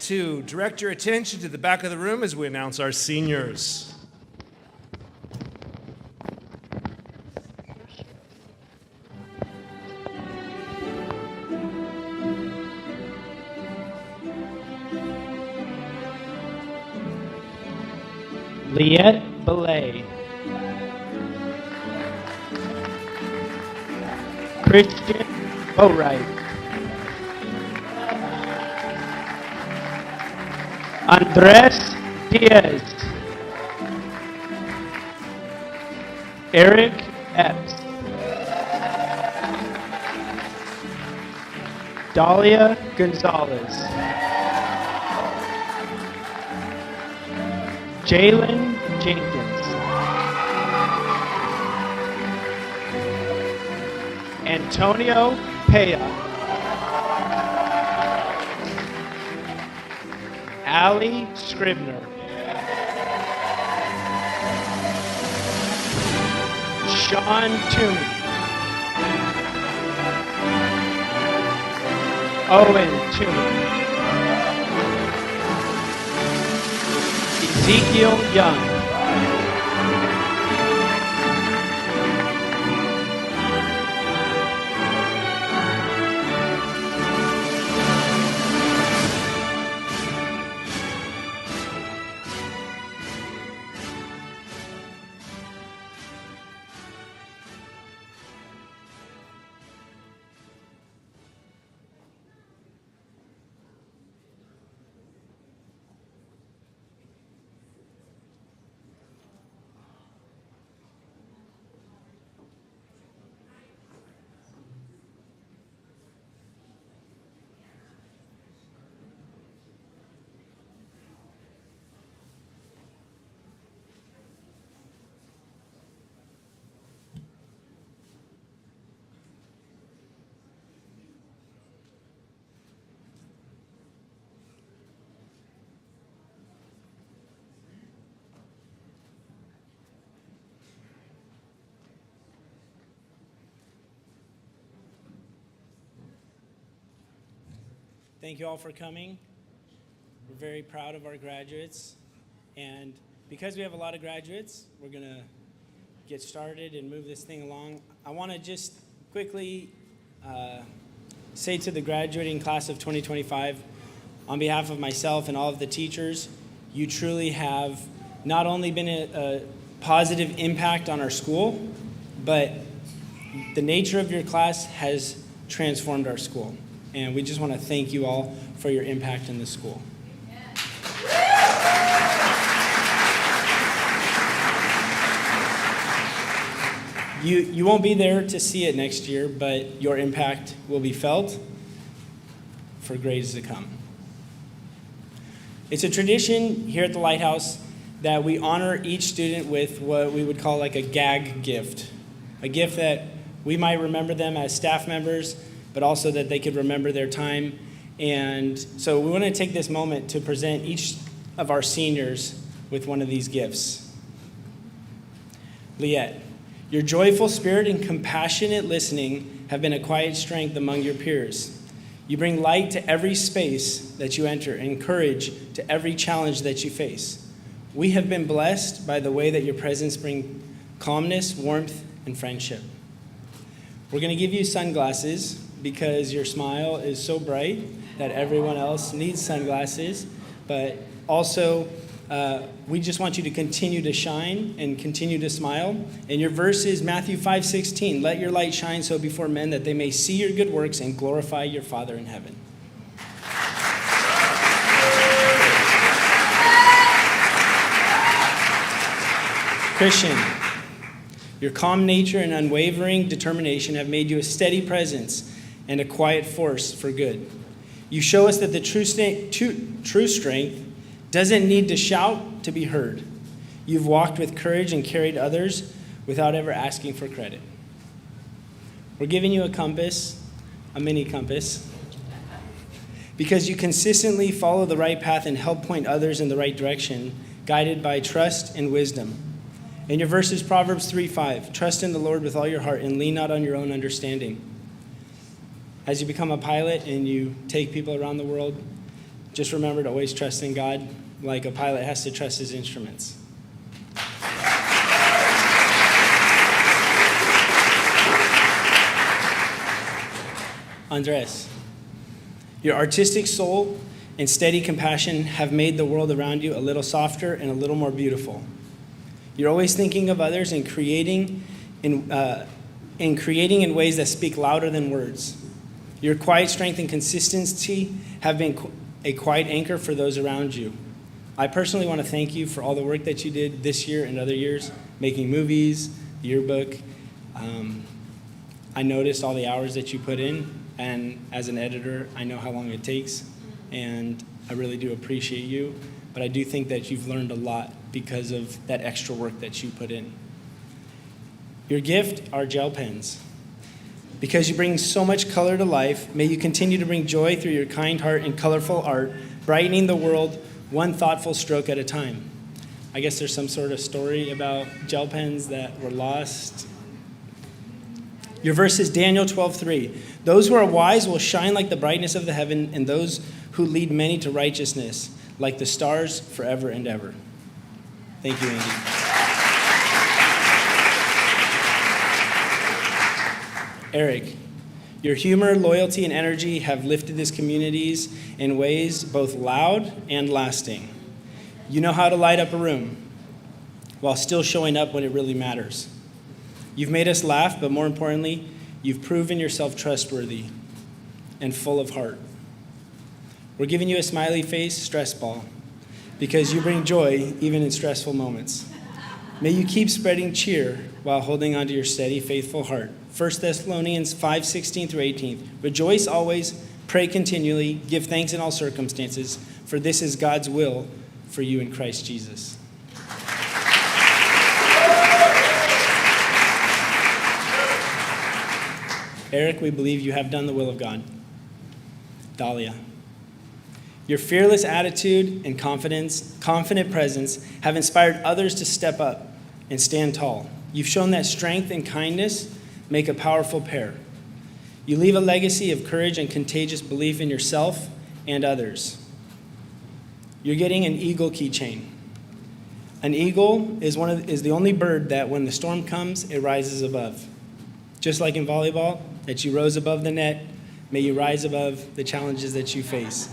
to direct your attention to the back of the room as we announce our seniors. Liette Belay, Christian Bowright, Andres Diaz, Eric Epps, Dahlia Gonzalez, Jalen Jenkins, Antonio Pea, Ali Scribner, Sean Toomey, Owen Toomey, Ezekiel Young, Thank you all for coming. We're very proud of our graduates. And because we have a lot of graduates, we're going to get started and move this thing along. I want to just quickly say to the graduating class of 2025, on behalf of myself and all of the teachers, you truly have not only been a positive impact on our school, but the nature of your class has transformed our school. And we just want to thank you all for your impact in the school. You won't be there to see it next year, but your impact will be felt for grades to come. It's a tradition here at the Lighthouse that we honor each student with what we would call like a gag gift. A gift that we might remember them as staff members, but also that they could remember their time. And so we want to take this moment to present each of our seniors with one of these gifts. Liette, your joyful spirit and compassionate listening have been a quiet strength among your peers. You bring light to every space that you enter and courage to every challenge that you face. We have been blessed by the way that your presence brings calmness, warmth, and friendship. We're going to give you sunglasses because your smile is so bright that everyone else needs sunglasses. But also, we just want you to continue to shine and continue to smile. And your verse is Matthew 5:16. Let your light shine so before men that they may see your good works and glorify your Father in heaven. Christian, your calm nature and unwavering determination have made you a steady presence and a quiet force for good. You show us that the true strength doesn't need to shout to be heard. You've walked with courage and carried others without ever asking for credit. We're giving you a compass, a mini compass, because you consistently follow the right path and help point others in the right direction, guided by trust and wisdom. And your verse is Proverbs 3:5. Trust in the Lord with all your heart and lean not on your own understanding. As you become a pilot and you take people around the world, Just remember to always trust in God like a pilot has to trust his instruments. Andres, your artistic soul and steady compassion have made the world around you a little softer and a little more beautiful. You're always thinking of others and creating in ways that speak louder than words. Your quiet strength and consistency have been a quiet anchor for those around you. I personally want to thank you for all the work that you did this year and other years, making movies, yearbook. I noticed all the hours that you put in, and as an editor, I know how long it takes, and I really do appreciate you. But I do think that you've learned a lot because of that extra work that you put in. Your gift are gel pens. Because you bring so much color to life, may you continue to bring joy through your kind heart and colorful art, brightening the world one thoughtful stroke at a time. I guess there's some sort of story about gel pens that were lost. Your verse is Daniel 12:3. Those who are wise will shine like the brightness of the heaven, and those who lead many to righteousness, like the stars forever and ever. Thank you, Andy. Eric, your humor, loyalty, and energy have lifted this communities in ways both loud and lasting. You know how to light up a room while still showing up when it really matters. You've made us laugh, but more importantly, you've proven yourself trustworthy and full of heart. We're giving you a smiley face stress ball because you bring joy even in stressful moments. May you keep spreading cheer while holding onto your steady, faithful heart. 1 Thessalonians 5:16-18. Rejoice always, pray continually, give thanks in all circumstances, for this is God's will for you in Christ Jesus. Eric, we believe you have done the will of God. Dahlia, your fearless attitude and confident presence have inspired others to step up and stand tall. You've shown that strength and kindness make a powerful pair. You leave a legacy of courage and contagious belief in yourself and others. You're getting an eagle keychain. An eagle is the only bird that when the storm comes, it rises above. Just like in volleyball, that you rose above the net, may you rise above the challenges that you face.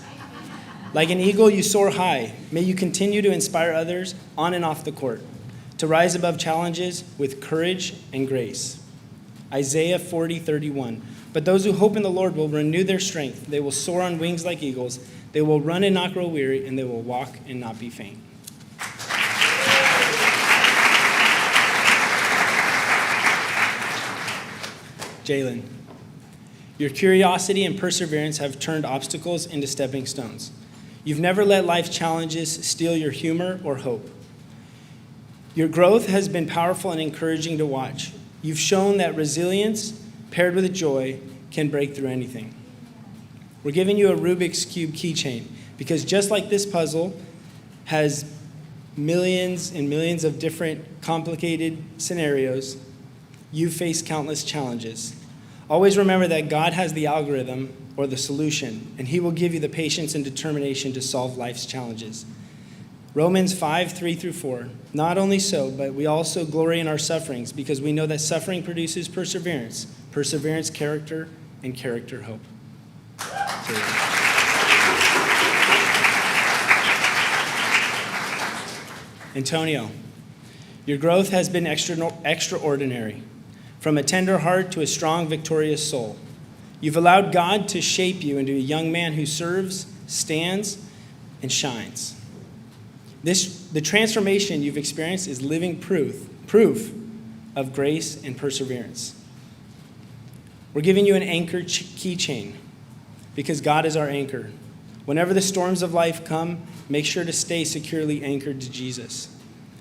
Like an eagle, you soar high. May you continue to inspire others on and off the court, to rise above challenges with courage and grace. Isaiah 40:31. But those who hope in the Lord will renew their strength. They will soar on wings like eagles. They will run and not grow weary, and they will walk and not be faint. Jalen, your curiosity and perseverance have turned obstacles into stepping stones. You've never let life's challenges steal your humor or hope. Your growth has been powerful and encouraging to watch. You've shown that resilience, paired with joy, can break through anything. We're giving you a Rubik's Cube keychain because just like this puzzle has millions and millions of different complicated scenarios, you face countless challenges. Always remember that God has the algorithm or the solution, and he will give you the patience and determination to solve life's challenges. Romans 5:3-4. Not only so, but we also glory in our sufferings because we know that suffering produces perseverance, perseverance, character, and character, hope. Antonio, your growth has been extraordinary. From a tender heart to a strong, victorious soul. You've allowed God to shape you into a young man who serves, stands, and shines. The transformation you've experienced is living proof of grace and perseverance. We're giving you an anchor keychain because God is our anchor. Whenever the storms of life come, make sure to stay securely anchored to Jesus.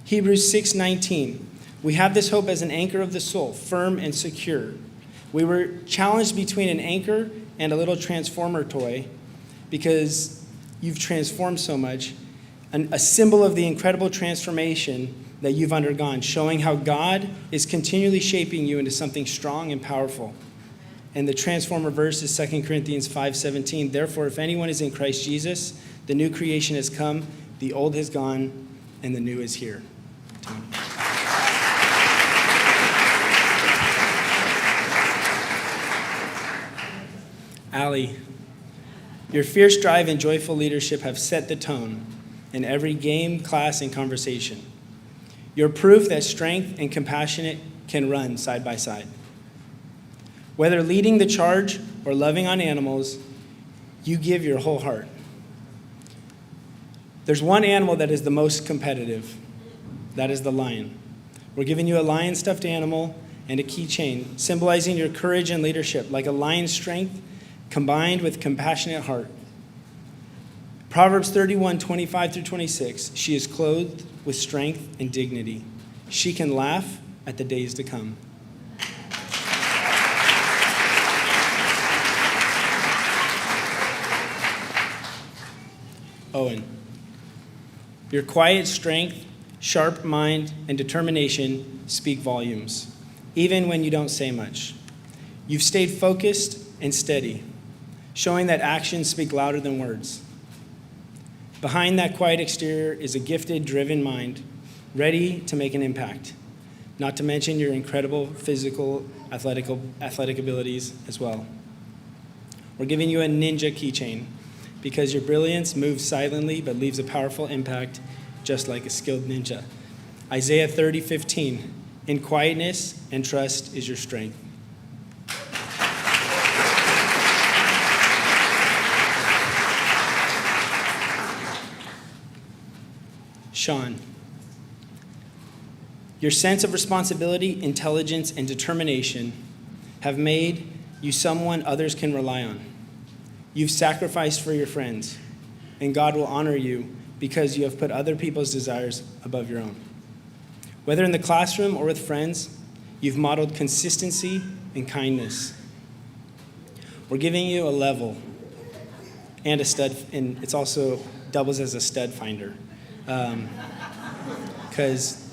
Hebrews 6:19. We have this hope as an anchor of the soul, firm and secure. We were challenged between an anchor and a little transformer toy because you've transformed so much, a symbol of the incredible transformation that you've undergone, showing how God is continually shaping you into something strong and powerful. And the transformer verse is 2 Corinthians 5:17. Therefore, if anyone is in Christ Jesus, the new creation has come, the old has gone, and the new is here. Tony. Allie, your fierce drive and joyful leadership have set the tone in every game, class, and conversation. You're proof that strength and compassionate can run side by side. Whether leading the charge or loving on animals, you give your whole heart. There's one animal that is the most competitive. That is the lion. We're giving you a lion stuffed animal and a keychain, symbolizing your courage and leadership, like a lion's strength combined with compassionate heart. Proverbs 31:25-26, she is clothed with strength and dignity. She can laugh at the days to come. Owen, your quiet strength, sharp mind, and determination speak volumes, even when you don't say much. You've stayed focused and steady, showing that actions speak louder than words. Behind that quiet exterior is a gifted, driven mind, ready to make an impact, not to mention your incredible physical, athletic abilities as well. We're giving you a ninja keychain because your brilliance moves silently but leaves a powerful impact just like a skilled ninja. Isaiah 30:15, in quietness and trust is your strength. Sean, your sense of responsibility, intelligence, and determination have made you someone others can rely on. You've sacrificed for your friends, and God will honor you because you have put other people's desires above your own. Whether in the classroom or with friends, you've modeled consistency and kindness. We're giving you a level and a stud, and it's also doubles as a stud finder. Because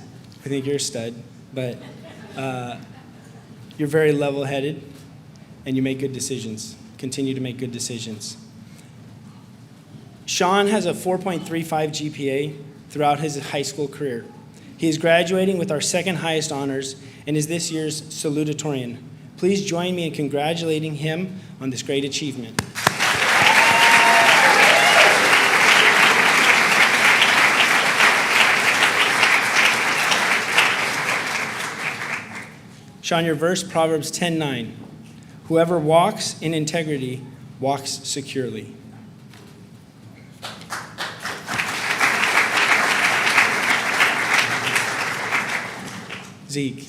I think you're a stud, but you're very level-headed, and you make good decisions. Continue to make good decisions. Sean has a 4.35 GPA throughout his high school career. He is graduating with our second highest honors and is this year's salutatorian. Please join me in congratulating him on this great achievement. Sean, your verse, Proverbs 10:9. Whoever walks in integrity walks securely. Zeke,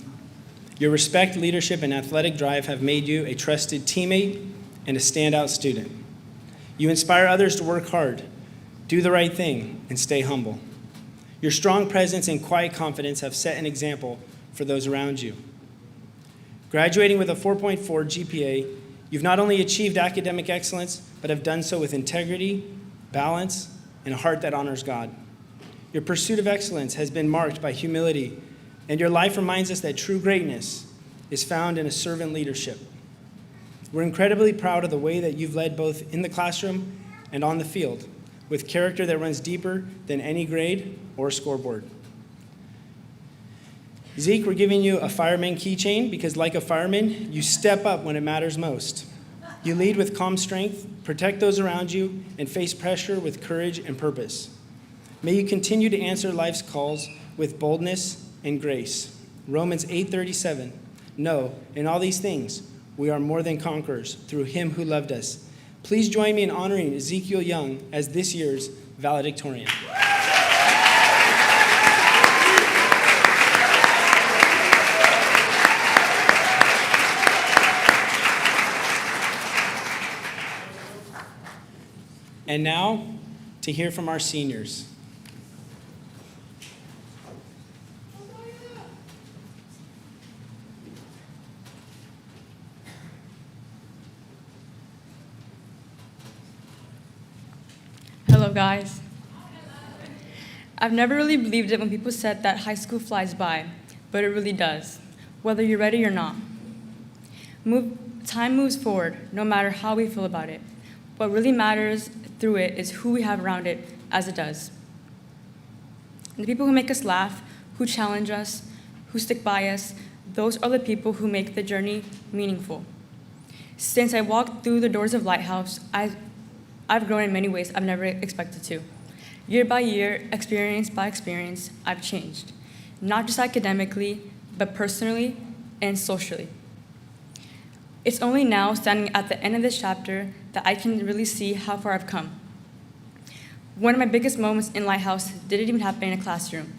your respect, leadership, and athletic drive have made you a trusted teammate and a standout student. You inspire others to work hard, do the right thing, and stay humble. Your strong presence and quiet confidence have set an example for those around you. Graduating with a 4.4 GPA, you've not only achieved academic excellence, but have done so with integrity, balance, and a heart that honors God. Your pursuit of excellence has been marked by humility, and your life reminds us that true greatness is found in a servant leadership. We're incredibly proud of the way that you've led both in the classroom and on the field, with character that runs deeper than any grade or scoreboard. Zeke, we're giving you a fireman keychain because, like a fireman, you step up when it matters most. You lead with calm strength, protect those around you, and face pressure with courage and purpose. May you continue to answer life's calls with boldness and grace. Romans 8:37. No, in all these things, we are more than conquerors through him who loved us. Please join me in honoring Ezekiel Young as this year's valedictorian. And now, to hear from our seniors. Hello, guys. I've never really believed it when people said that high school flies by, but it really does, whether you're ready or not. time moves forward, no matter how we feel about it. What really matters through it is who we have around it as it does. And the people who make us laugh, who challenge us, who stick by us, those are the people who make the journey meaningful. Since I walked through the doors of Lighthouse, I've grown in many ways I've never expected to. Year by year, experience by experience, I've changed. Not just academically, but personally and socially. It's only now, standing at the end of this chapter, that I can really see how far I've come. One of my biggest moments in Lighthouse didn't even happen in a classroom.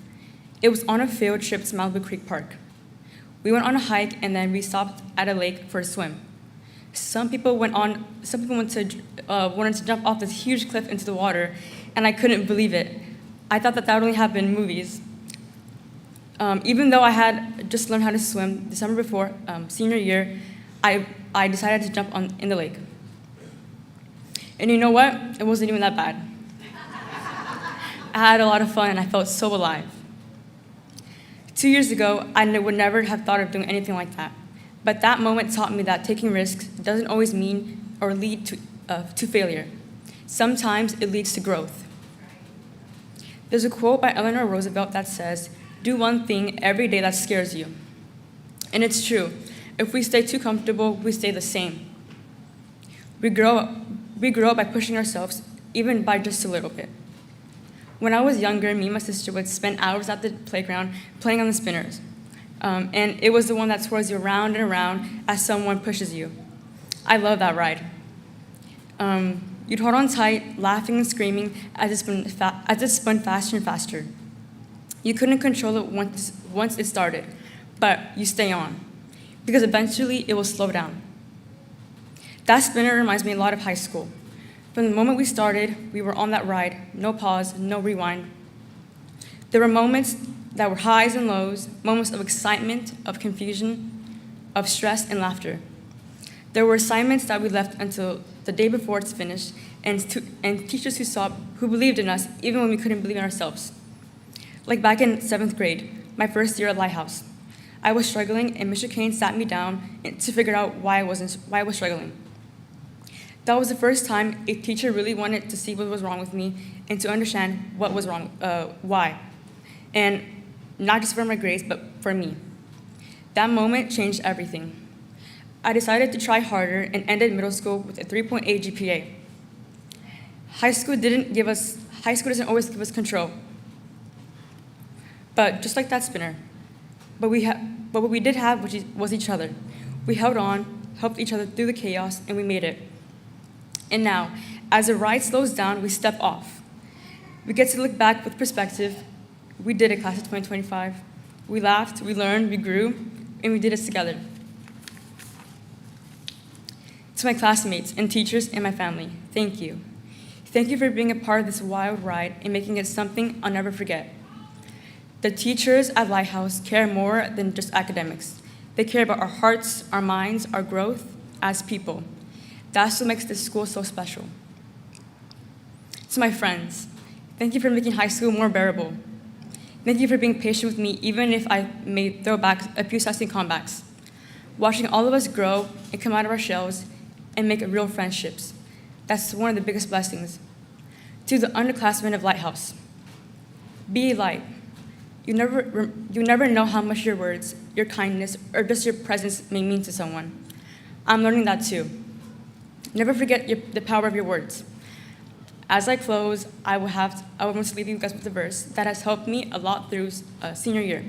It was on a field trip to Malibu Creek Park. We went on a hike and then we stopped at a lake for a swim. Some people wanted to jump off this huge cliff into the water, and I couldn't believe it. I thought that would only happen in movies. Even though I had just learned how to swim the summer before, senior year, I decided to jump in the lake. And you know what? It wasn't even that bad. I had a lot of fun and I felt so alive. 2 years ago, I would never have thought of doing anything like that. But that moment taught me that taking risks doesn't always mean or lead to failure. Sometimes it leads to growth. There's a quote by Eleanor Roosevelt that says, "Do one thing every day that scares you." And it's true. If we stay too comfortable, we stay the same. We grow up by pushing ourselves, even by just a little bit. When I was younger, me and my sister would spend hours at the playground playing on the spinners. And it was the one that twirls you around and around as someone pushes you. I love that ride. You'd hold on tight, laughing and screaming as it spun faster and faster. You couldn't control it once it started, but you stay on, because eventually it will slow down. That spinner reminds me a lot of high school. From the moment we started, we were on that ride, no pause, no rewind. There were moments that were highs and lows, moments of excitement, of confusion, of stress and laughter. There were assignments that we left until the day before it's finished, and teachers who believed in us even when we couldn't believe in ourselves. Like back in 7th grade, my first year at Lighthouse. I was struggling, and Mr. Kane sat me down to figure out why I was struggling. That was the first time a teacher really wanted to see what was wrong with me and to understand what was wrong, why. And not just for my grades, but for me. That moment changed everything. I decided to try harder and ended middle school with a 3.8 GPA. High school doesn't always give us control. But just like that spinner. But what we did have was each other. We held on, helped each other through the chaos, and we made it. And now, as the ride slows down, we step off. We get to look back with perspective. We did it, class of 2025. We laughed, we learned, we grew, and we did it together. To my classmates and teachers and my family, thank you. Thank you for being a part of this wild ride and making it something I'll never forget. The teachers at Lighthouse care more than just academics. They care about our hearts, our minds, our growth as people. That's what makes this school so special. To my friends, thank you for making high school more bearable. Thank you for being patient with me, even if I may throw back a few sassy comebacks. Watching all of us grow and come out of our shells and make real friendships. That's one of the biggest blessings. To the underclassmen of Lighthouse, be a light. You never know how much your words, your kindness, or just your presence may mean to someone. I'm learning that too. Never forget the power of your words. As I close, I want to leave you guys with a verse that has helped me a lot through senior year.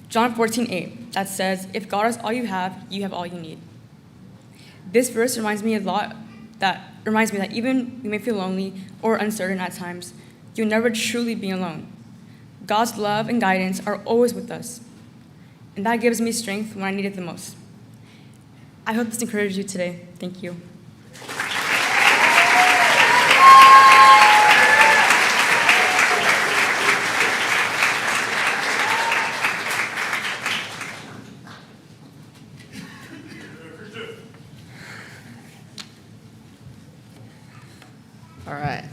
John 14:8, that says, "If God is all you have all you need." This verse reminds me that even we may feel lonely or uncertain at times, you'll never truly be alone. God's love and guidance are always with us, and that gives me strength when I need it the most. I hope this encouraged you today. Thank you. All right.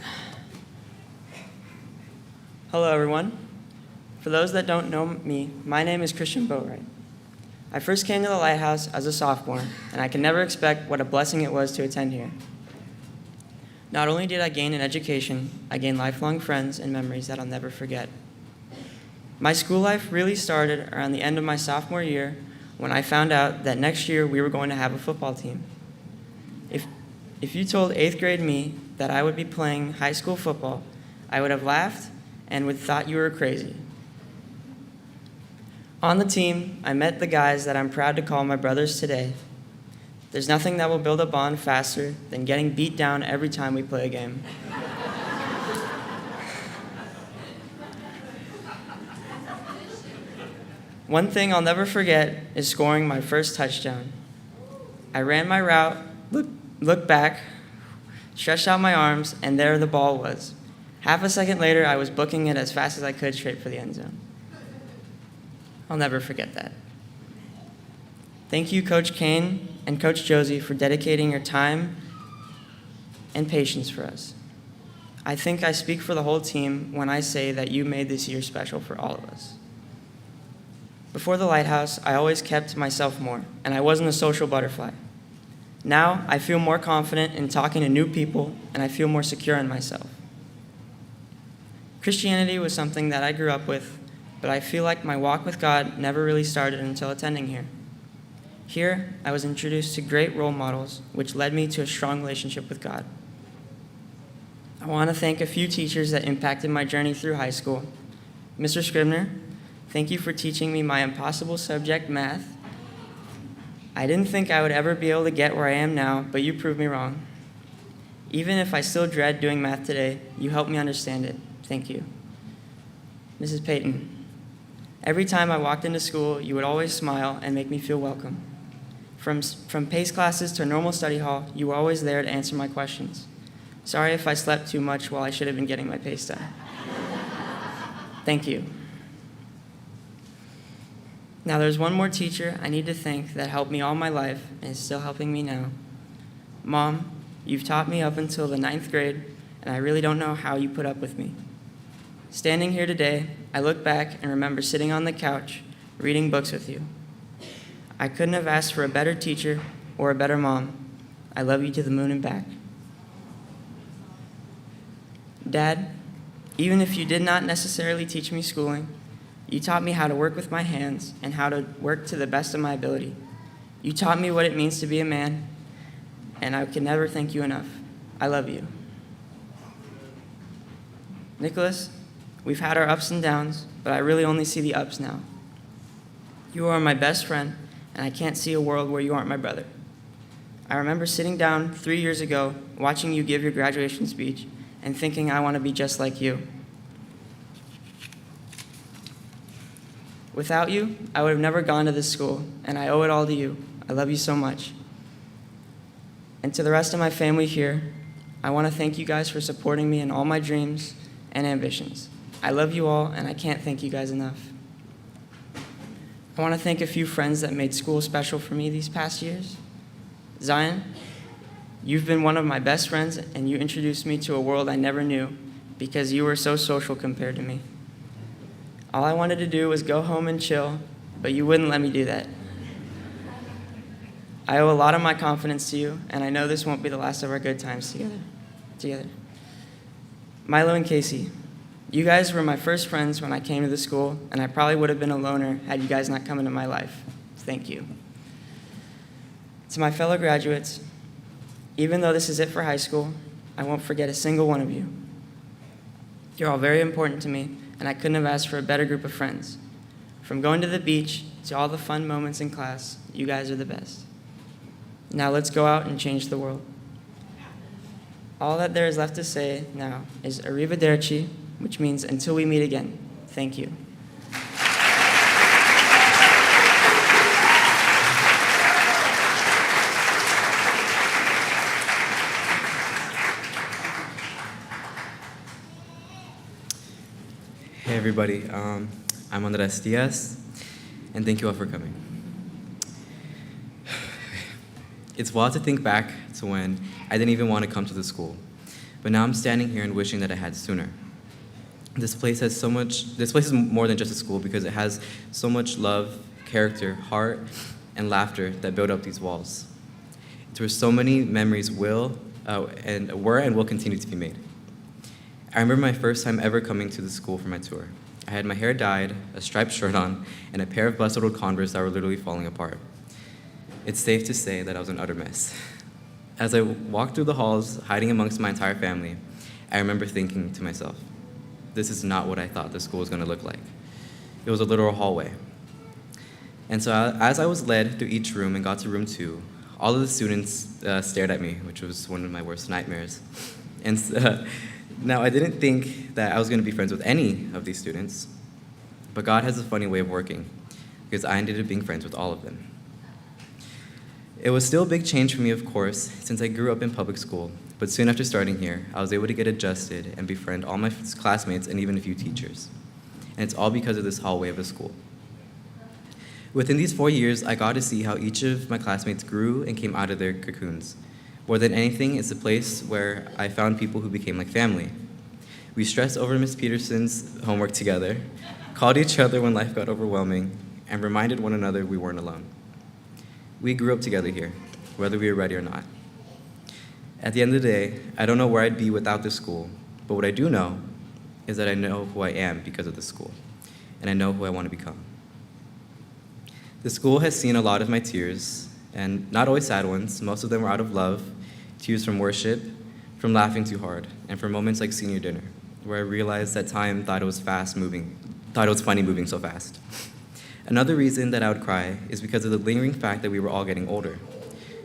Hello, everyone. For those that don't know me, my name is Christian Boatwright. I first came to the Lighthouse as a sophomore, and I can never expect what a blessing it was to attend here. Not only did I gain an education, I gained lifelong friends and memories that I'll never forget. My school life really started around the end of my sophomore year when I found out that next year we were going to have a football team. If you told 8th grade me that I would be playing high school football, I would have laughed and would thought you were crazy. On the team, I met the guys that I'm proud to call my brothers today. There's nothing that will build a bond faster than getting beat down every time we play a game. One thing I'll never forget is scoring my first touchdown. I ran my route, looked back, stretched out my arms, and there the ball was. Half a second later, I was booking it as fast as I could straight for the end zone. I'll never forget that. Thank you, Coach Kane and Coach Josie, for dedicating your time and patience for us. I think I speak for the whole team when I say that you made this year special for all of us. Before the Lighthouse, I always kept myself more, and I wasn't a social butterfly. Now, I feel more confident in talking to new people, and I feel more secure in myself. Christianity was something that I grew up with, but I feel like my walk with God never really started until attending here. Here, I was introduced to great role models, which led me to a strong relationship with God. I want to thank a few teachers that impacted my journey through high school. Mr. Scribner, thank you for teaching me my impossible subject, math. I didn't think I would ever be able to get where I am now, but you proved me wrong. Even if I still dread doing math today, you helped me understand it. Thank you. Mrs. Payton, every time I walked into school, you would always smile and make me feel welcome. From PACE classes to normal study hall, you were always there to answer my questions. Sorry if I slept too much while I should have been getting my PACE done. Thank you. Now there's one more teacher I need to thank that helped me all my life and is still helping me now. Mom, you've taught me up until the 9th grade, and I really don't know how you put up with me. Standing here today, I look back and remember sitting on the couch, reading books with you. I couldn't have asked for a better teacher or a better mom. I love you to the moon and back. Dad, even if you did not necessarily teach me schooling, you taught me how to work with my hands and how to work to the best of my ability. You taught me what it means to be a man, and I can never thank you enough. I love you. Nicholas, we've had our ups and downs, but I really only see the ups now. You are my best friend, and I can't see a world where you aren't my brother. I remember sitting down 3 years ago, watching you give your graduation speech, and thinking I want to be just like you. Without you, I would have never gone to this school, and I owe it all to you. I love you so much. And to the rest of my family here, I want to thank you guys for supporting me in all my dreams and ambitions. I love you all, and I can't thank you guys enough. I want to thank a few friends that made school special for me these past years. Zion, you've been one of my best friends, and you introduced me to a world I never knew because you were so social compared to me. All I wanted to do was go home and chill, but you wouldn't let me do that. I owe a lot of my confidence to you, and I know this won't be the last of our good times together. Milo and Casey, you guys were my first friends when I came to the school, and I probably would have been a loner had you guys not come into my life. Thank you. To my fellow graduates, even though this is it for high school, I won't forget a single one of you. You're all very important to me, and I couldn't have asked for a better group of friends. From going to the beach to all the fun moments in class, you guys are the best. Now let's go out and change the world. All that there is left to say now is arrivederci, which means until we meet again. Thank you. Hey everybody, I'm Andres Diaz, and thank you all for coming. It's wild to think back to when I didn't even want to come to the school, but now I'm standing here and wishing that I had sooner. This place is more than just a school because it has so much love character, heart, and laughter that build up these walls. It's where so many memories were and will continue to be made. I remember my first time ever coming to the school for my tour. I had my hair dyed, a striped shirt on, and a pair of busted old Converse that were literally falling apart. It's safe to say that I was an utter mess. As I walked through the halls, hiding amongst my entire family, I remember thinking to myself, this is not what I thought the school was going to look like. It was a literal hallway. And so as I was led through each room and got to room 2, all of the students stared at me, which was one of my worst nightmares. And now, I didn't think that I was going to be friends with any of these students, but God has a funny way of working, because I ended up being friends with all of them. It was still a big change for me, of course, since I grew up in public school, but soon after starting here, I was able to get adjusted and befriend all my classmates and even a few teachers. And it's all because of this hallway of a school. Within these 4 years, I got to see how each of my classmates grew and came out of their cocoons. More than anything, it's a place where I found people who became like family. We stressed over Miss Peterson's homework together, called each other when life got overwhelming, and reminded one another we weren't alone. We grew up together here, whether we were ready or not. At the end of the day, I don't know where I'd be without this school, but what I do know is that I know who I am because of this school, and I know who I want to become. The school has seen a lot of my tears, and not always sad ones. Most of them were out of love, tears from worship, from laughing too hard, and from moments like senior dinner, where I realized that time thought it was funny moving so fast. Another reason that I would cry is because of the lingering fact that we were all getting older.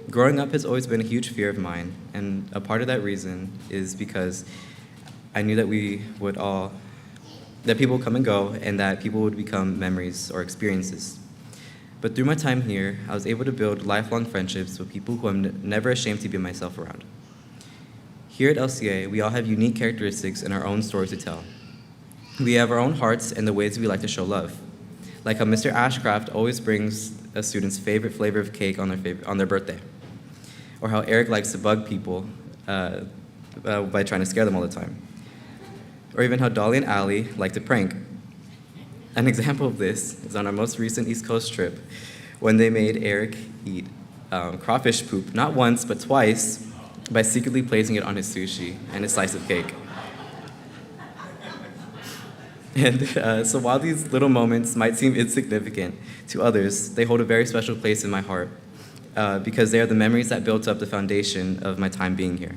Growing up has always been a huge fear of mine, and a part of that reason is because I knew that that people would come and go, and that people would become memories or experiences. But through my time here, I was able to build lifelong friendships with people who I'm never ashamed to be myself around. Here at LCA, we all have unique characteristics and our own stories to tell. We have our own hearts and the ways we like to show love. Like how Mr. Ashcraft always brings a student's favorite flavor of cake on their birthday. Or how Eric likes to bug people by trying to scare them all the time. Or even how Dolly and Allie like to prank. An example of this is on our most recent East Coast trip, when they made Eric eat crawfish poop not once but twice by secretly placing it on his sushi and a slice of cake. And so while these little moments might seem insignificant to others, they hold a very special place in my heart because they are the memories that built up the foundation of my time being here.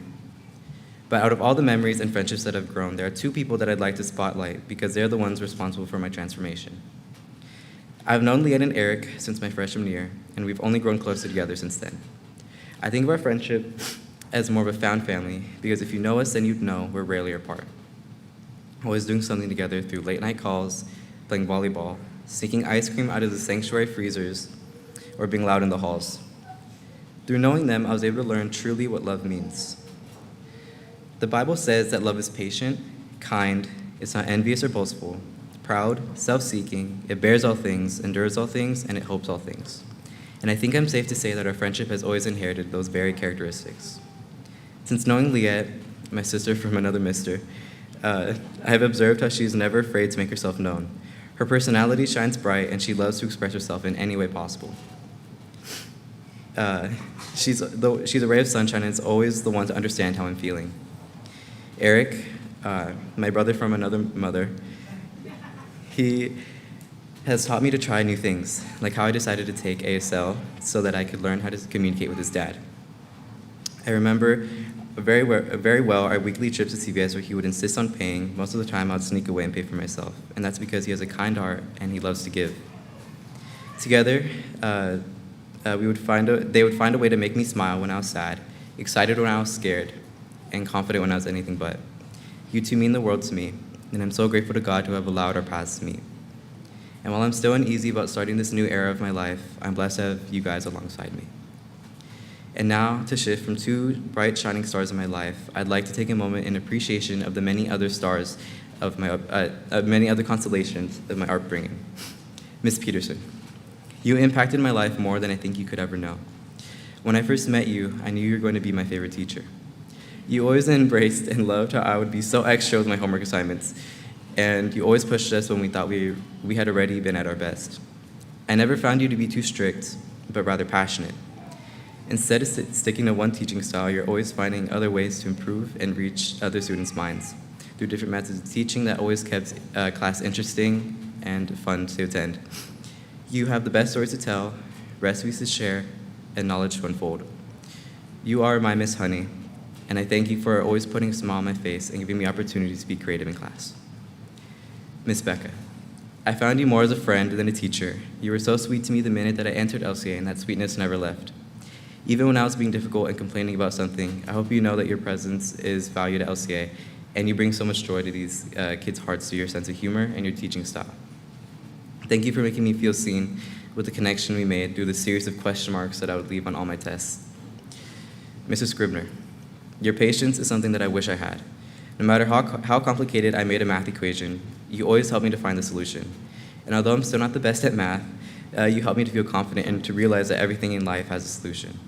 But out of all the memories and friendships that have grown, there are 2 people that I'd like to spotlight because they're the ones responsible for my transformation. I've known Leanne and Eric since my freshman year, and we've only grown closer together since then. I think of our friendship as more of a found family because if you know us, then you'd know we're rarely apart. Always doing something together through late night calls, playing volleyball, sneaking ice cream out of the sanctuary freezers, or being loud in the halls. Through knowing them, I was able to learn truly what love means. The Bible says that love is patient, kind, it's not envious or boastful, proud, self-seeking, it bears all things, endures all things, and it hopes all things. And I think I'm safe to say that our friendship has always inherited those very characteristics. Since knowing Liette, my sister from another mister, I have observed how she's never afraid to make herself known. Her personality shines bright, and she loves to express herself in any way possible. She's a ray of sunshine, and is always the one to understand how I'm feeling. Eric, my brother from another mother, he has taught me to try new things, like how I decided to take ASL so that I could learn how to communicate with his dad. I remember very well our weekly trips to CVS where he would insist on paying. Most of the time I would sneak away and pay for myself, and that's because he has a kind heart and he loves to give. Together, they would find a way to make me smile when I was sad, excited when I was scared, and confident when I was anything but. You two mean the world to me, and I'm so grateful to God to have allowed our paths to meet. And while I'm still uneasy about starting this new era of my life, I'm blessed to have you guys alongside me. And now, to shift from 2 bright, shining stars in my life, I'd like to take a moment in appreciation of the many other stars of many other constellations of my upbringing. Miss Peterson, you impacted my life more than I think you could ever know. When I first met you, I knew you were going to be my favorite teacher. You always embraced and loved how I would be so extra with my homework assignments, and you always pushed us when we thought we had already been at our best. I never found you to be too strict, but rather passionate. Instead of sticking to one teaching style, you're always finding other ways to improve and reach other students' minds through different methods of teaching that always kept class interesting and fun to attend. You have the best stories to tell, recipes to share, and knowledge to unfold. You are my Miss Honey, and I thank you for always putting a smile on my face and giving me opportunities to be creative in class. Miss Becca, I found you more as a friend than a teacher. You were so sweet to me the minute that I entered LCA, and that sweetness never left. Even when I was being difficult and complaining about something, I hope you know that your presence is valued at LCA, and you bring so much joy to these kids' hearts through your sense of humor and your teaching style. Thank you for making me feel seen with the connection we made through the series of question marks that I would leave on all my tests. Mrs. Scribner, your patience is something that I wish I had. No matter how complicated I made a math equation, you always helped me to find the solution. And although I'm still not the best at math, you helped me to feel confident and to realize that everything in life has a solution.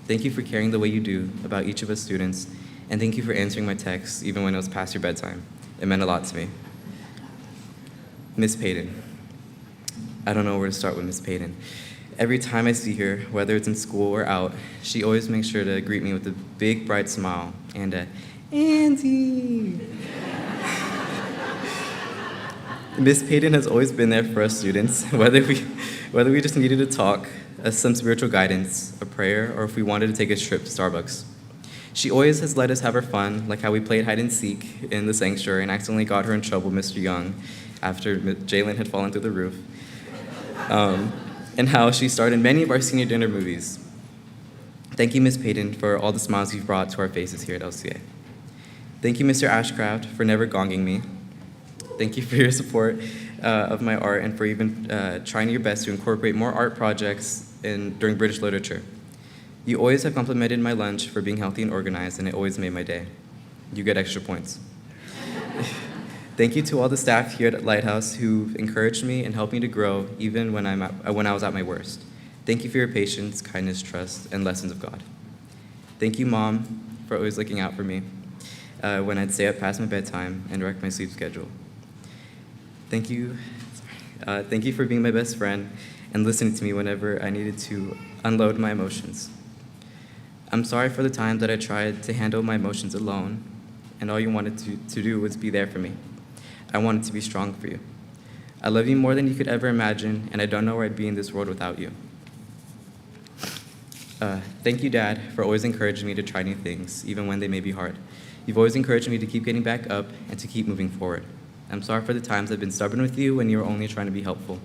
Thank you for caring the way you do about each of us students, and thank you for answering my texts even when it was past your bedtime. It meant a lot to me. Miss Payton. I don't know where to start with Miss Payton. Every time I see her, whether it's in school or out, she always makes sure to greet me with a big, bright smile and a, Auntie! Miss Payton has always been there for us students, whether we just needed to talk, some spiritual guidance, a prayer, or if we wanted to take a trip to Starbucks. She always has let us have our fun, like how we played hide and seek in the sanctuary and accidentally got her in trouble with Mr. Young after Jalen had fallen through the roof, and how she starred in many of our senior dinner movies. Thank you, Miss Payton, for all the smiles you've brought to our faces here at LCA. Thank you, Mr. Ashcraft, for never gonging me. Thank you for your support of my art and for even trying your best to incorporate more art projects during British literature. You always have complimented my lunch for being healthy and organized, and it always made my day. You get extra points. Thank you to all the staff here at Lighthouse who've encouraged me and helped me to grow even when I was at my worst. Thank you for your patience, kindness, trust, and lessons of God. Thank you, Mom, for always looking out for me when I'd stay up past my bedtime and wreck my sleep schedule. Thank you for being my best friend and listening to me whenever I needed to unload my emotions. I'm sorry for the time that I tried to handle my emotions alone, and all you wanted to do was be there for me. I wanted to be strong for you. I love you more than you could ever imagine, and I don't know where I'd be in this world without you. Thank you, Dad, for always encouraging me to try new things, even when they may be hard. You've always encouraged me to keep getting back up and to keep moving forward. I'm sorry for the times I've been stubborn with you when you were only trying to be helpful.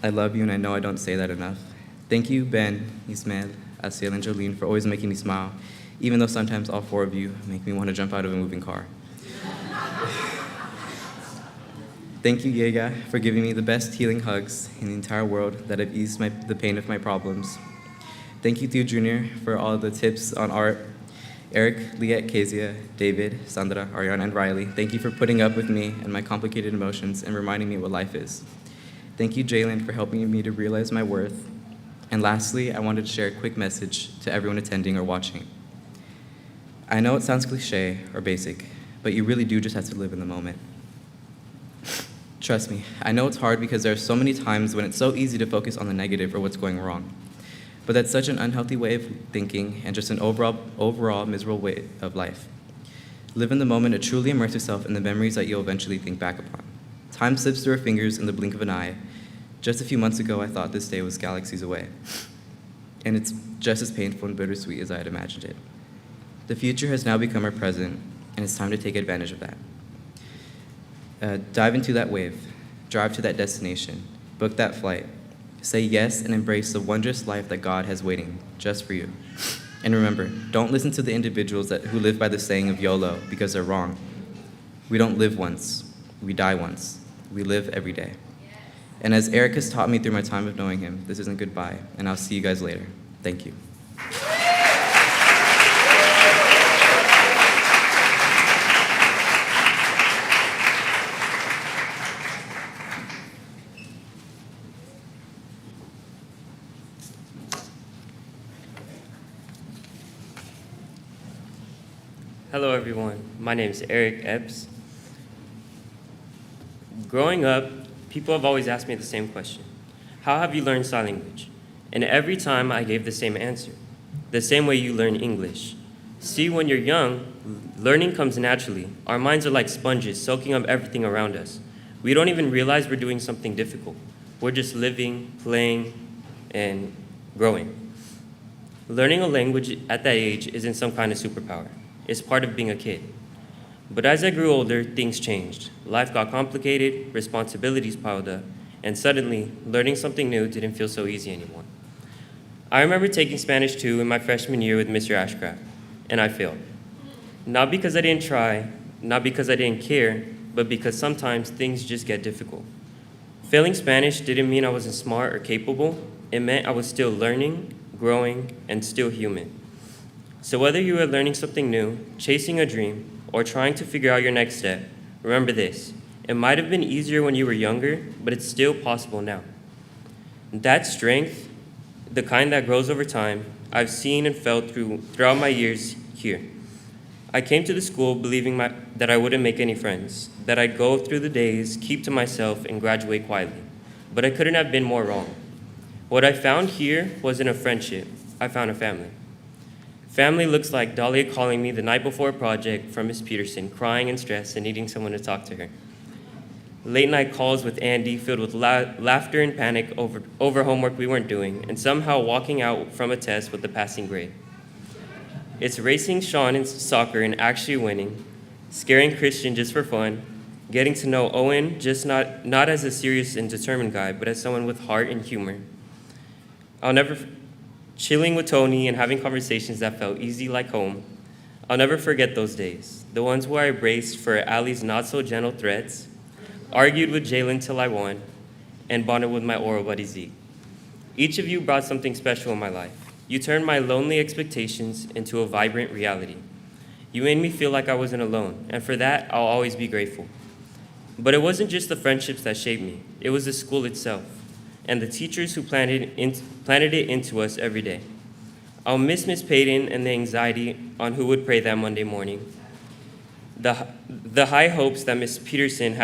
I love you, and I know I don't say that enough. Thank you, Ben, Ismael, Asiel, and Jolene, for always making me smile, even though sometimes all four of you make me want to jump out of a moving car. Thank you, Yega, for giving me the best healing hugs in the entire world that have eased the pain of my problems. Thank you, Theo Jr., for all the tips on art. Eric, Liette, Kezia, David, Sandra, Ariana, and Riley, thank you for putting up with me and my complicated emotions and reminding me what life is. Thank you, Jalen, for helping me to realize my worth. And lastly, I wanted to share a quick message to everyone attending or watching. I know it sounds cliche or basic, but you really do just have to live in the moment. Trust me, I know it's hard because there are so many times when it's so easy to focus on the negative or what's going wrong. But that's such an unhealthy way of thinking and just an overall miserable way of life. Live in the moment and truly immerse yourself in the memories that you'll eventually think back upon. Time slips through our fingers in the blink of an eye. Just a few months ago, I thought this day was galaxies away. And it's just as painful and bittersweet as I had imagined it. The future has now become our present, and it's time to take advantage of that. Dive into that wave, drive to that destination, book that flight, say yes and embrace the wondrous life that God has waiting just for you. And remember, don't listen to the individuals who live by the saying of YOLO because they're wrong. We don't live once, we die once. We live every day. And as Eric has taught me through my time of knowing him, this isn't goodbye, and I'll see you guys later. Thank you. Hello everyone, my name is Eric Epps. Growing up, people have always asked me the same question. How have you learned sign language? And every time I gave the same answer, the same way you learn English. See, when you're young, learning comes naturally. Our minds are like sponges, soaking up everything around us. We don't even realize we're doing something difficult. We're just living, playing, and growing. Learning a language at that age isn't some kind of superpower. It's part of being a kid. But as I grew older, things changed. Life got complicated, responsibilities piled up, and suddenly, learning something new didn't feel so easy anymore. I remember taking Spanish 2 in my freshman year with Mr. Ashcraft, and I failed. Not because I didn't try, not because I didn't care, but because sometimes things just get difficult. Failing Spanish didn't mean I wasn't smart or capable. It meant I was still learning, growing, and still human. So whether you are learning something new, chasing a dream, or trying to figure out your next step, remember this. It might have been easier when you were younger, but it's still possible now. That strength, the kind that grows over time, I've seen and felt throughout my years here. I came to the school believing that I wouldn't make any friends, that I'd go through the days, keep to myself, and graduate quietly. But I couldn't have been more wrong. What I found here wasn't a friendship. I found a family. Family looks like Dahlia calling me the night before a project from Miss Peterson, crying and stressed and needing someone to talk to her. Late night calls with Andy filled with laughter and panic over homework we weren't doing, and somehow walking out from a test with a passing grade. It's racing Sean in soccer and actually winning, scaring Christian just for fun, getting to know Owen just not as a serious and determined guy, but as someone with heart and humor. Chilling with Tony and having conversations that felt easy like home. I'll never forget those days, the ones where I braced for Allie's not-so-gentle threats, argued with Jalen till I won, and bonded with my oral buddy Zeke. Each of you brought something special in my life. You turned my lonely expectations into a vibrant reality. You made me feel like I wasn't alone, and for that, I'll always be grateful. But it wasn't just the friendships that shaped me. It was the school itself, and the teachers who planted it into us every day. I'll miss Miss Payton and the anxiety on who would pray that Monday morning. The high hopes that Miss Peterson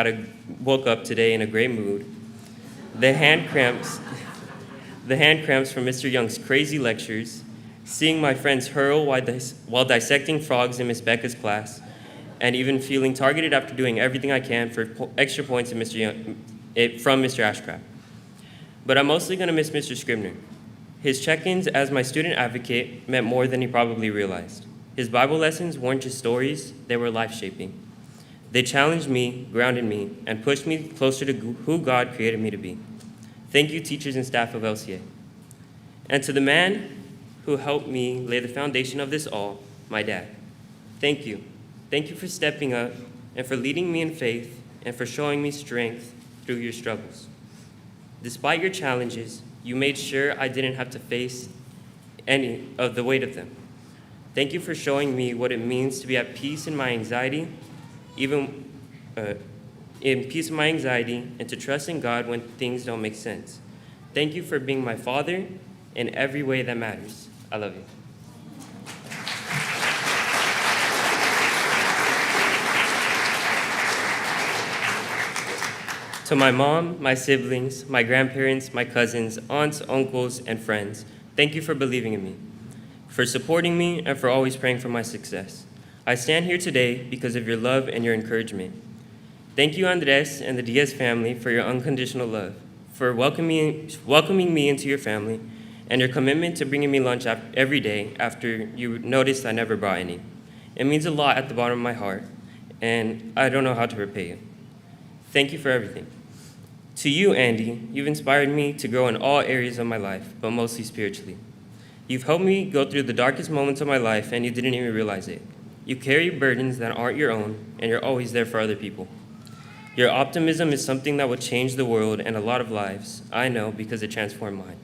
woke up today in a great mood. The hand cramps from Mr. Young's crazy lectures. Seeing my friends hurl while dissecting frogs in Miss Becca's class, and even feeling targeted after doing everything I can for extra points from Mr. Ashcraft. But I'm mostly going to miss Mr. Scribner. His check-ins as my student advocate meant more than he probably realized. His Bible lessons weren't just stories, they were life-shaping. They challenged me, grounded me, and pushed me closer to who God created me to be. Thank you, teachers and staff of LCA. And to the man who helped me lay the foundation of this all, my dad. Thank you. Thank you for stepping up and for leading me in faith and for showing me strength through your struggles. Despite your challenges, you made sure I didn't have to face any of the weight of them. Thank you for showing me what it means to be at peace in my anxiety, and to trust in God when things don't make sense. Thank you for being my father in every way that matters. I love you. To my mom, my siblings, my grandparents, my cousins, aunts, uncles, and friends, thank you for believing in me, for supporting me, and for always praying for my success. I stand here today because of your love and your encouragement. Thank you, Andres and the Diaz family, for your unconditional love, for welcoming me into your family, and your commitment to bringing me lunch every day after you noticed I never brought any. It means a lot at the bottom of my heart, and I don't know how to repay you. Thank you for everything. To you, Andy, you've inspired me to grow in all areas of my life, but mostly spiritually. You've helped me go through the darkest moments of my life, and you didn't even realize it. You carry burdens that aren't your own, and you're always there for other people. Your optimism is something that will change the world and a lot of lives, I know, because it transformed mine.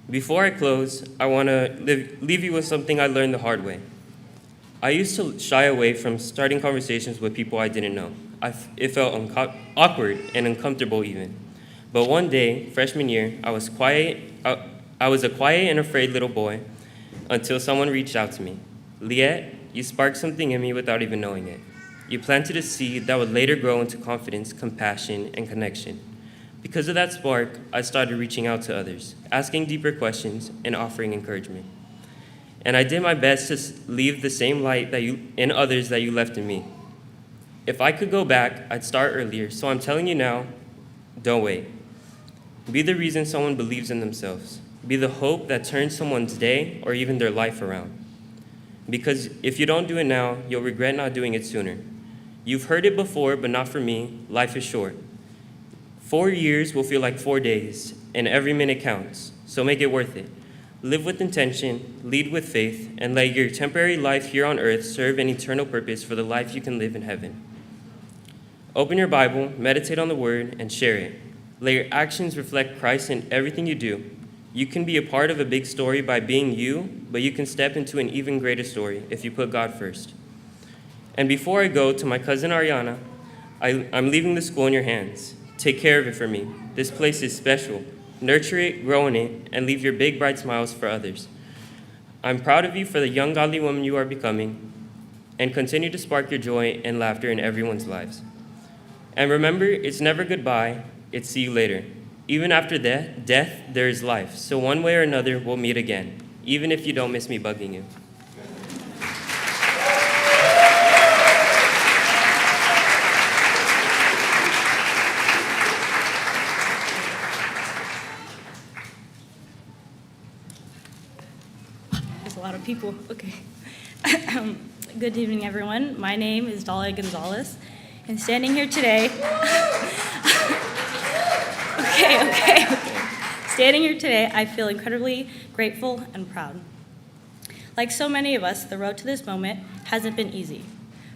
Before I close, I want to leave you with something I learned the hard way. I used to shy away from starting conversations with people I didn't know. It felt awkward and uncomfortable even. But one day, freshman year, I was a quiet and afraid little boy until someone reached out to me. Liette, you sparked something in me without even knowing it. You planted a seed that would later grow into confidence, compassion, and connection. Because of that spark, I started reaching out to others, asking deeper questions and offering encouragement. And I did my best to leave the same light in others that you left in me. If I could go back, I'd start earlier, so I'm telling you now, don't wait. Be the reason someone believes in themselves. Be the hope that turns someone's day or even their life around. Because if you don't do it now, you'll regret not doing it sooner. You've heard it before, but not for me. Life is short. 4 years will feel like 4 days, and every minute counts, so make it worth it. Live with intention, lead with faith, and let your temporary life here on earth serve an eternal purpose for the life you can live in heaven. Open your Bible, meditate on the Word, and share it. Let your actions reflect Christ in everything you do. You can be a part of a big story by being you, but you can step into an even greater story if you put God first. And before I go, to my cousin Ariana, I'm leaving the school in your hands. Take care of it for me. This place is special. Nurture it, grow in it, and leave your big, bright smiles for others. I'm proud of you for the young, godly woman you are becoming, and continue to spark your joy and laughter in everyone's lives. And remember, it's never goodbye, it's see you later. Even after death, there is life. So one way or another, we'll meet again, even if you don't miss me bugging you. There's a lot of people. Okay. Good evening, everyone. My name is Dalia Gonzalez, and standing here today, Okay. Standing here today, I feel incredibly grateful and proud. Like so many of us, the road to this moment hasn't been easy.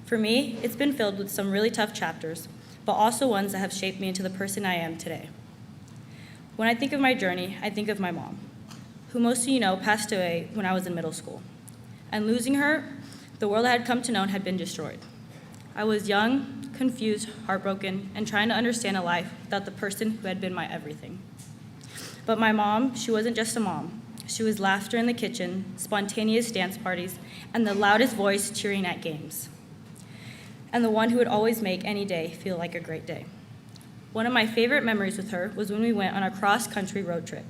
For me, it's been filled with some really tough chapters, but also ones that have shaped me into the person I am today. When I think of my journey, I think of my mom, who most of you know passed away when I was in middle school. And losing her, the world I had come to know had been destroyed. I was young, confused, heartbroken, and trying to understand a life without the person who had been my everything. But my mom, she wasn't just a mom. She was laughter in the kitchen, spontaneous dance parties, and the loudest voice cheering at games. And the one who would always make any day feel like a great day. One of my favorite memories with her was when we went on a cross-country road trip.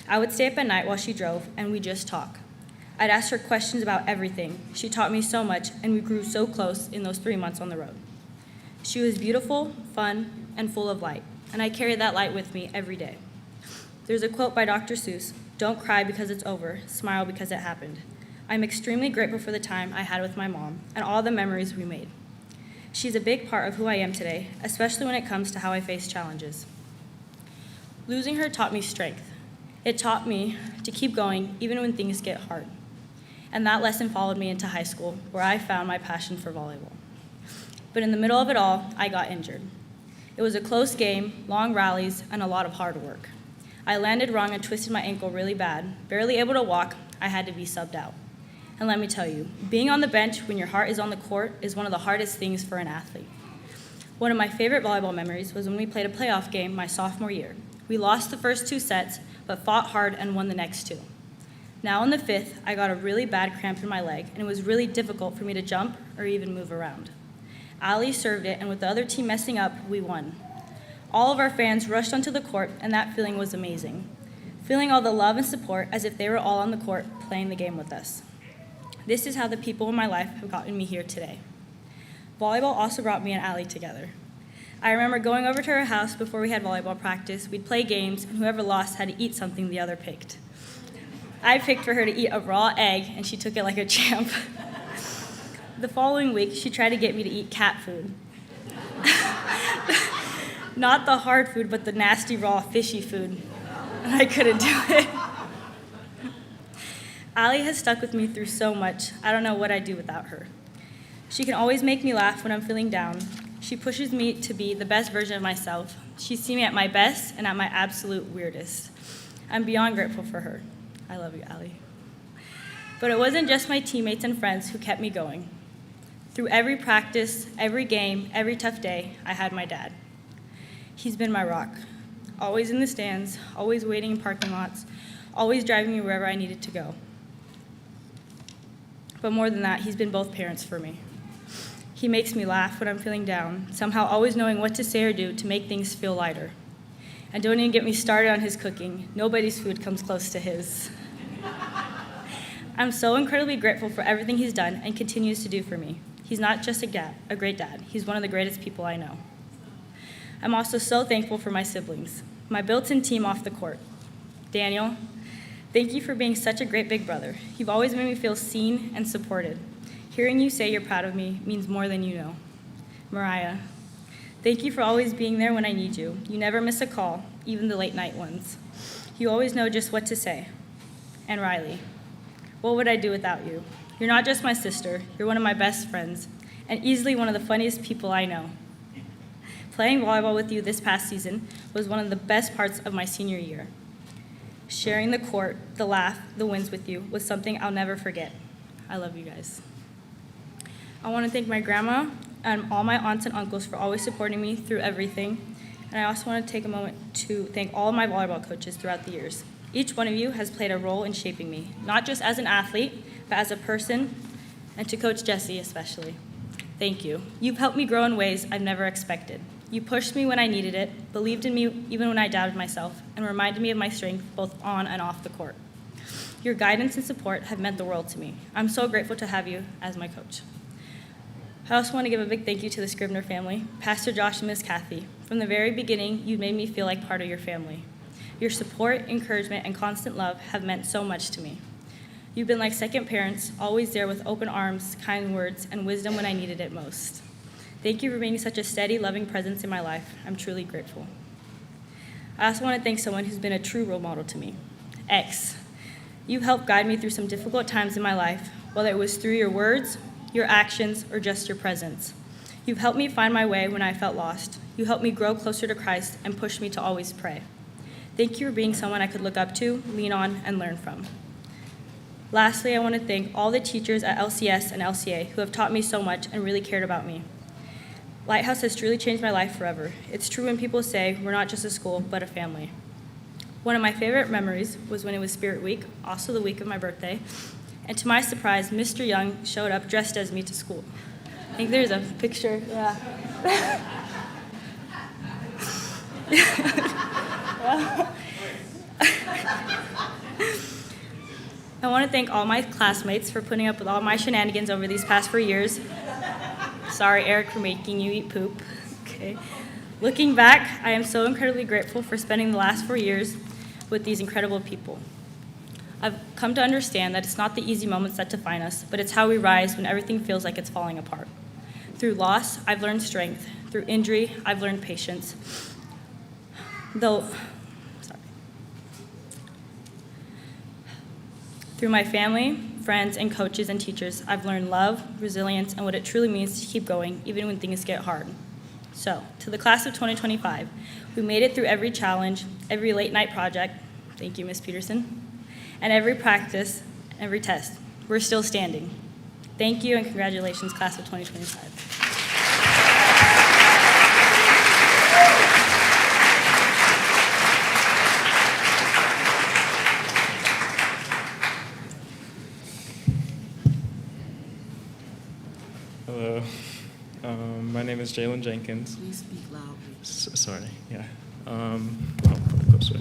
I would stay up at night while she drove, and we'd just talk. I'd ask her questions about everything. She taught me so much, and we grew so close in those 3 months on the road. She was beautiful, fun, and full of light, and I carry that light with me every day. There's a quote by Dr. Seuss, "Don't cry because it's over, smile because it happened." I'm extremely grateful for the time I had with my mom and all the memories we made. She's a big part of who I am today, especially when it comes to how I face challenges. Losing her taught me strength. It taught me to keep going even when things get hard. And that lesson followed me into high school, where I found my passion for volleyball. But in the middle of it all, I got injured. It was a close game, long rallies, and a lot of hard work. I landed wrong and twisted my ankle really bad. Barely able to walk, I had to be subbed out. And let me tell you, being on the bench when your heart is on the court is one of the hardest things for an athlete. One of my favorite volleyball memories was when we played a playoff game my sophomore year. We lost the first 2 sets, but fought hard and won the next 2. Now in the 5th, I got a really bad cramp in my leg, and it was really difficult for me to jump or even move around. Ali served it, and with the other team messing up, we won. All of our fans rushed onto the court, and that feeling was amazing. Feeling all the love and support as if they were all on the court playing the game with us. This is how the people in my life have gotten me here today. Volleyball also brought me and Ali together. I remember going over to her house before we had volleyball practice. We'd play games, and whoever lost had to eat something the other picked. I picked for her to eat a raw egg, and she took it like a champ. The following week, she tried to get me to eat cat food. Not the hard food, but the nasty, raw, fishy food. And I couldn't do it. Ali has stuck with me through so much. I don't know what I'd do without her. She can always make me laugh when I'm feeling down. She pushes me to be the best version of myself. She sees me at my best and at my absolute weirdest. I'm beyond grateful for her. I love you, Ali. But it wasn't just my teammates and friends who kept me going. Through every practice, every game, every tough day, I had my dad. He's been my rock. Always in the stands, always waiting in parking lots, always driving me wherever I needed to go. But more than that, he's been both parents for me. He makes me laugh when I'm feeling down, somehow always knowing what to say or do to make things feel lighter. And don't even get me started on his cooking. Nobody's food comes close to his. I'm so incredibly grateful for everything he's done and continues to do for me. He's not just a great dad. He's one of the greatest people I know. I'm also so thankful for my siblings, my built-in team off the court. Daniel, thank you for being such a great big brother. You've always made me feel seen and supported. Hearing you say you're proud of me means more than you know. Mariah, thank you for always being there when I need you. You never miss a call, even the late night ones. You always know just what to say. And Riley, what would I do without you? You're not just my sister, you're one of my best friends, and easily one of the funniest people I know. Playing volleyball with you this past season was one of the best parts of my senior year. Sharing the court, the laugh, the wins with you was something I'll never forget. I love you guys. I want to thank my grandma and all my aunts and uncles for always supporting me through everything. And I also want to take a moment to thank all of my volleyball coaches throughout the years. Each one of you has played a role in shaping me, not just as an athlete, but as a person, and to Coach Jesse especially. Thank you. You've helped me grow in ways I've never expected. You pushed me when I needed it, believed in me even when I doubted myself, and reminded me of my strength both on and off the court. Your guidance and support have meant the world to me. I'm so grateful to have you as my coach. I also want to give a big thank you to the Scribner family, Pastor Josh and Miss Kathy. From the very beginning, you made me feel like part of your family. Your support, encouragement, and constant love have meant so much to me. You've been like second parents, always there with open arms, kind words, and wisdom when I needed it most. Thank you for being such a steady, loving presence in my life. I'm truly grateful. I also want to thank someone who's been a true role model to me. X. You've helped guide me through some difficult times in my life, whether it was through your words, your actions, or just your presence. You've helped me find my way when I felt lost. You helped me grow closer to Christ and pushed me to always pray. Thank you for being someone I could look up to, lean on, and learn from. Lastly, I want to thank all the teachers at LCS and LCA who have taught me so much and really cared about me. Lighthouse has truly changed my life forever. It's true when people say we're not just a school, but a family. One of my favorite memories was when it was Spirit Week, also the week of my birthday, and to my surprise, Mr. Young showed up dressed as me to school. I think there's a picture, yeah. I want to thank all my classmates for putting up with all my shenanigans over these past 4 years. Sorry, Eric, for making you eat poop. Okay. Looking back, I am so incredibly grateful for spending the last 4 years with these incredible people. I've come to understand that it's not the easy moments that define us, but it's how we rise when everything feels like it's falling apart. Through loss, I've learned strength. Through injury, I've learned patience. Through my family, friends, and coaches and teachers, I've learned love, resilience, and what it truly means to keep going, even when things get hard. So, to the class of 2025, we made it through every challenge, every late night project, thank you, Ms. Peterson, and every practice, every test. We're still standing. Thank you, and congratulations, class of 2025. Hello, my name is Jalen Jenkins. Please speak loudly. Sorry, yeah. I'll put it closer.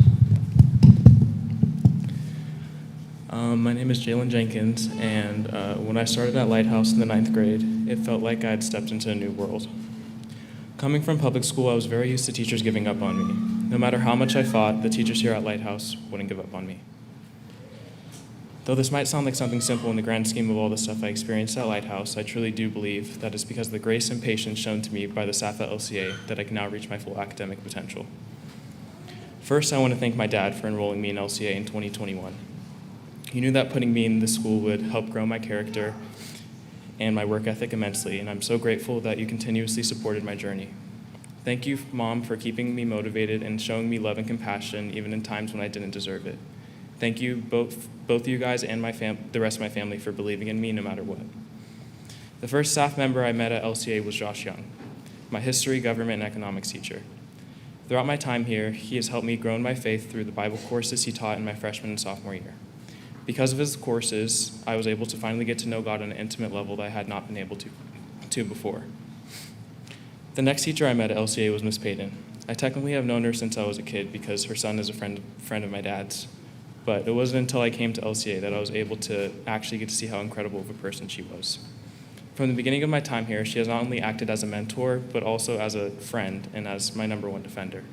My name is Jalen Jenkins, and when I started at Lighthouse in the 9th grade, it felt like I had stepped into a new world. Coming from public school, I was very used to teachers giving up on me. No matter how much I fought, the teachers here at Lighthouse wouldn't give up on me. Though this might sound like something simple in the grand scheme of all the stuff I experienced at Lighthouse, I truly do believe that it's because of the grace and patience shown to me by the staff at LCA that I can now reach my full academic potential. First, I want to thank my dad for enrolling me in LCA in 2021. He knew that putting me in this school would help grow my character and my work ethic immensely, and I'm so grateful that you continuously supported my journey. Thank you, Mom, for keeping me motivated and showing me love and compassion even in times when I didn't deserve it. Thank you, both you guys and the rest of my family, for believing in me no matter what. The first staff member I met at LCA was Josh Young, my history, government, and economics teacher. Throughout my time here, he has helped me grow in my faith through the Bible courses he taught in my freshman and sophomore year. Because of his courses, I was able to finally get to know God on an intimate level that I had not been able to before. The next teacher I met at LCA was Miss Payton. I technically have known her since I was a kid because her son is a friend of my dad's. But it wasn't until I came to LCA that I was able to actually get to see how incredible of a person she was. From the beginning of my time here, she has not only acted as a mentor, but also as a friend and as my number one defender.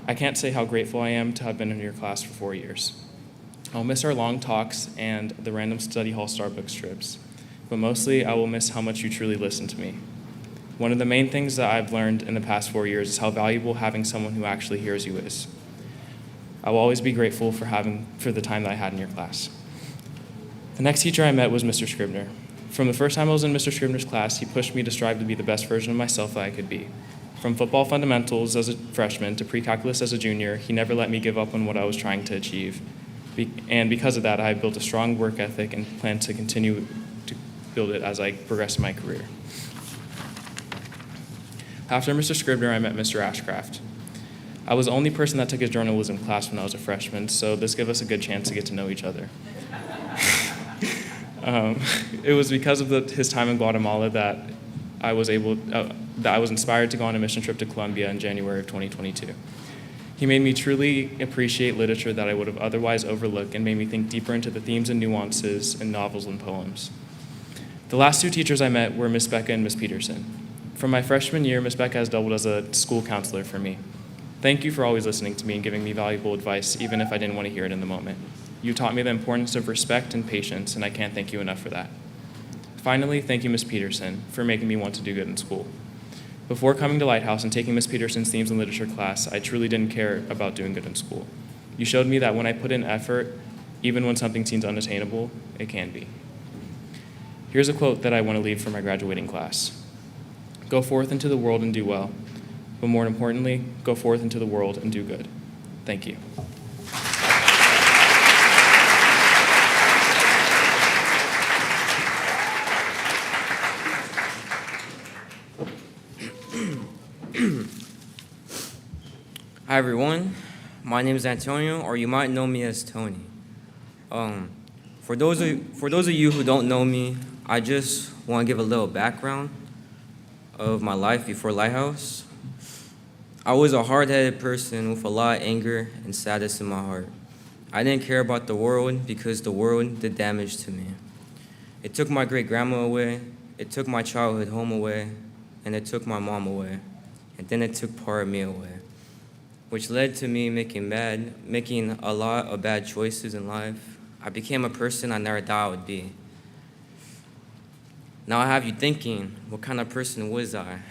I can't say how grateful I am to have been in your class for 4 years. I'll miss our long talks and the random study hall Starbucks trips, but mostly I will miss how much you truly listen to me. One of the main things that I've learned in the past 4 years is how valuable having someone who actually hears you is. I will always be grateful for the time that I had in your class. The next teacher I met was Mr. Scribner. From the first time I was in Mr. Scribner's class, he pushed me to strive to be the best version of myself that I could be. From football fundamentals as a freshman to pre-calculus as a junior, he never let me give up on what I was trying to achieve. And because of that, I built a strong work ethic and plan to continue to build it as I progress in my career. After Mr. Scribner, I met Mr. Ashcraft. I was the only person that took his journalism class when I was a freshman, so this gave us a good chance to get to know each other. It was because of his time in Guatemala that I was inspired to go on a mission trip to Colombia in January of 2022. He made me truly appreciate literature that I would have otherwise overlooked and made me think deeper into the themes and nuances in novels and poems. The last two teachers I met were Miss Becca and Miss Peterson. From my freshman year, Miss Becca has doubled as a school counselor for me. Thank you for always listening to me and giving me valuable advice, even if I didn't want to hear it in the moment. You taught me the importance of respect and patience, and I can't thank you enough for that. Finally, thank you, Miss Peterson, for making me want to do good in school. Before coming to Lighthouse and taking Miss Peterson's Themes in Literature class, I truly didn't care about doing good in school. You showed me that when I put in effort, even when something seems unattainable, it can be. Here's a quote that I want to leave for my graduating class. Go forth into the world and do well, but more importantly, go forth into the world and do good. Thank you. Hi everyone, my name is Antonio, or you might know me as Tony. For those of you who don't know me, I just want to give a little background of my life before Lighthouse. I was a hard-headed person with a lot of anger and sadness in my heart. I didn't care about the world because the world did damage to me. It took my great-grandma away, it took my childhood home away, and it took my mom away, and then it took part of me away, which led to me making a lot of bad choices in life. I became a person I never thought I would be. Now I have you thinking, what kind of person was I?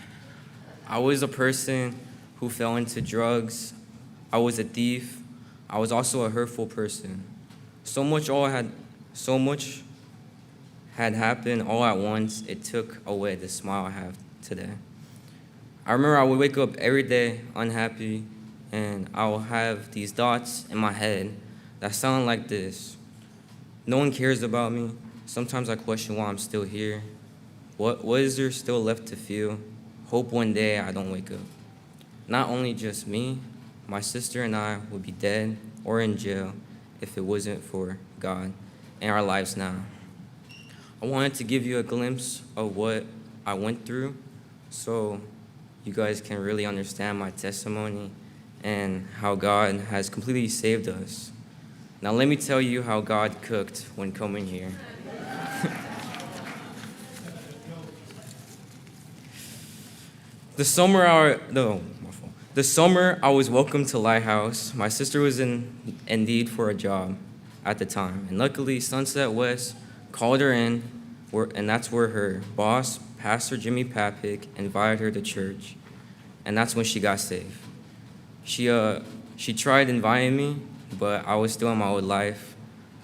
I was a person who fell into drugs. I was a thief. I was also a hurtful person. So much had happened all at once, it took away the smile I have today. I remember I would wake up every day unhappy, and I will have these thoughts in my head that sound like this. No one cares about me. Sometimes I question why I'm still here. What is there still left to feel? Hope one day I don't wake up. Not only just me, my sister and I would be dead or in jail if it wasn't for God and our lives now. I wanted to give you a glimpse of what I went through so you guys can really understand my testimony and how God has completely saved us. Now let me tell you how God cooked when coming here. The summer I was welcomed to Lighthouse. My sister was in need for a job at the time, and luckily Sunset West called her in, and that's where her boss, Pastor Jimmy Papick, invited her to church, and that's when she got saved. She tried inviting me, but I was still in my old life.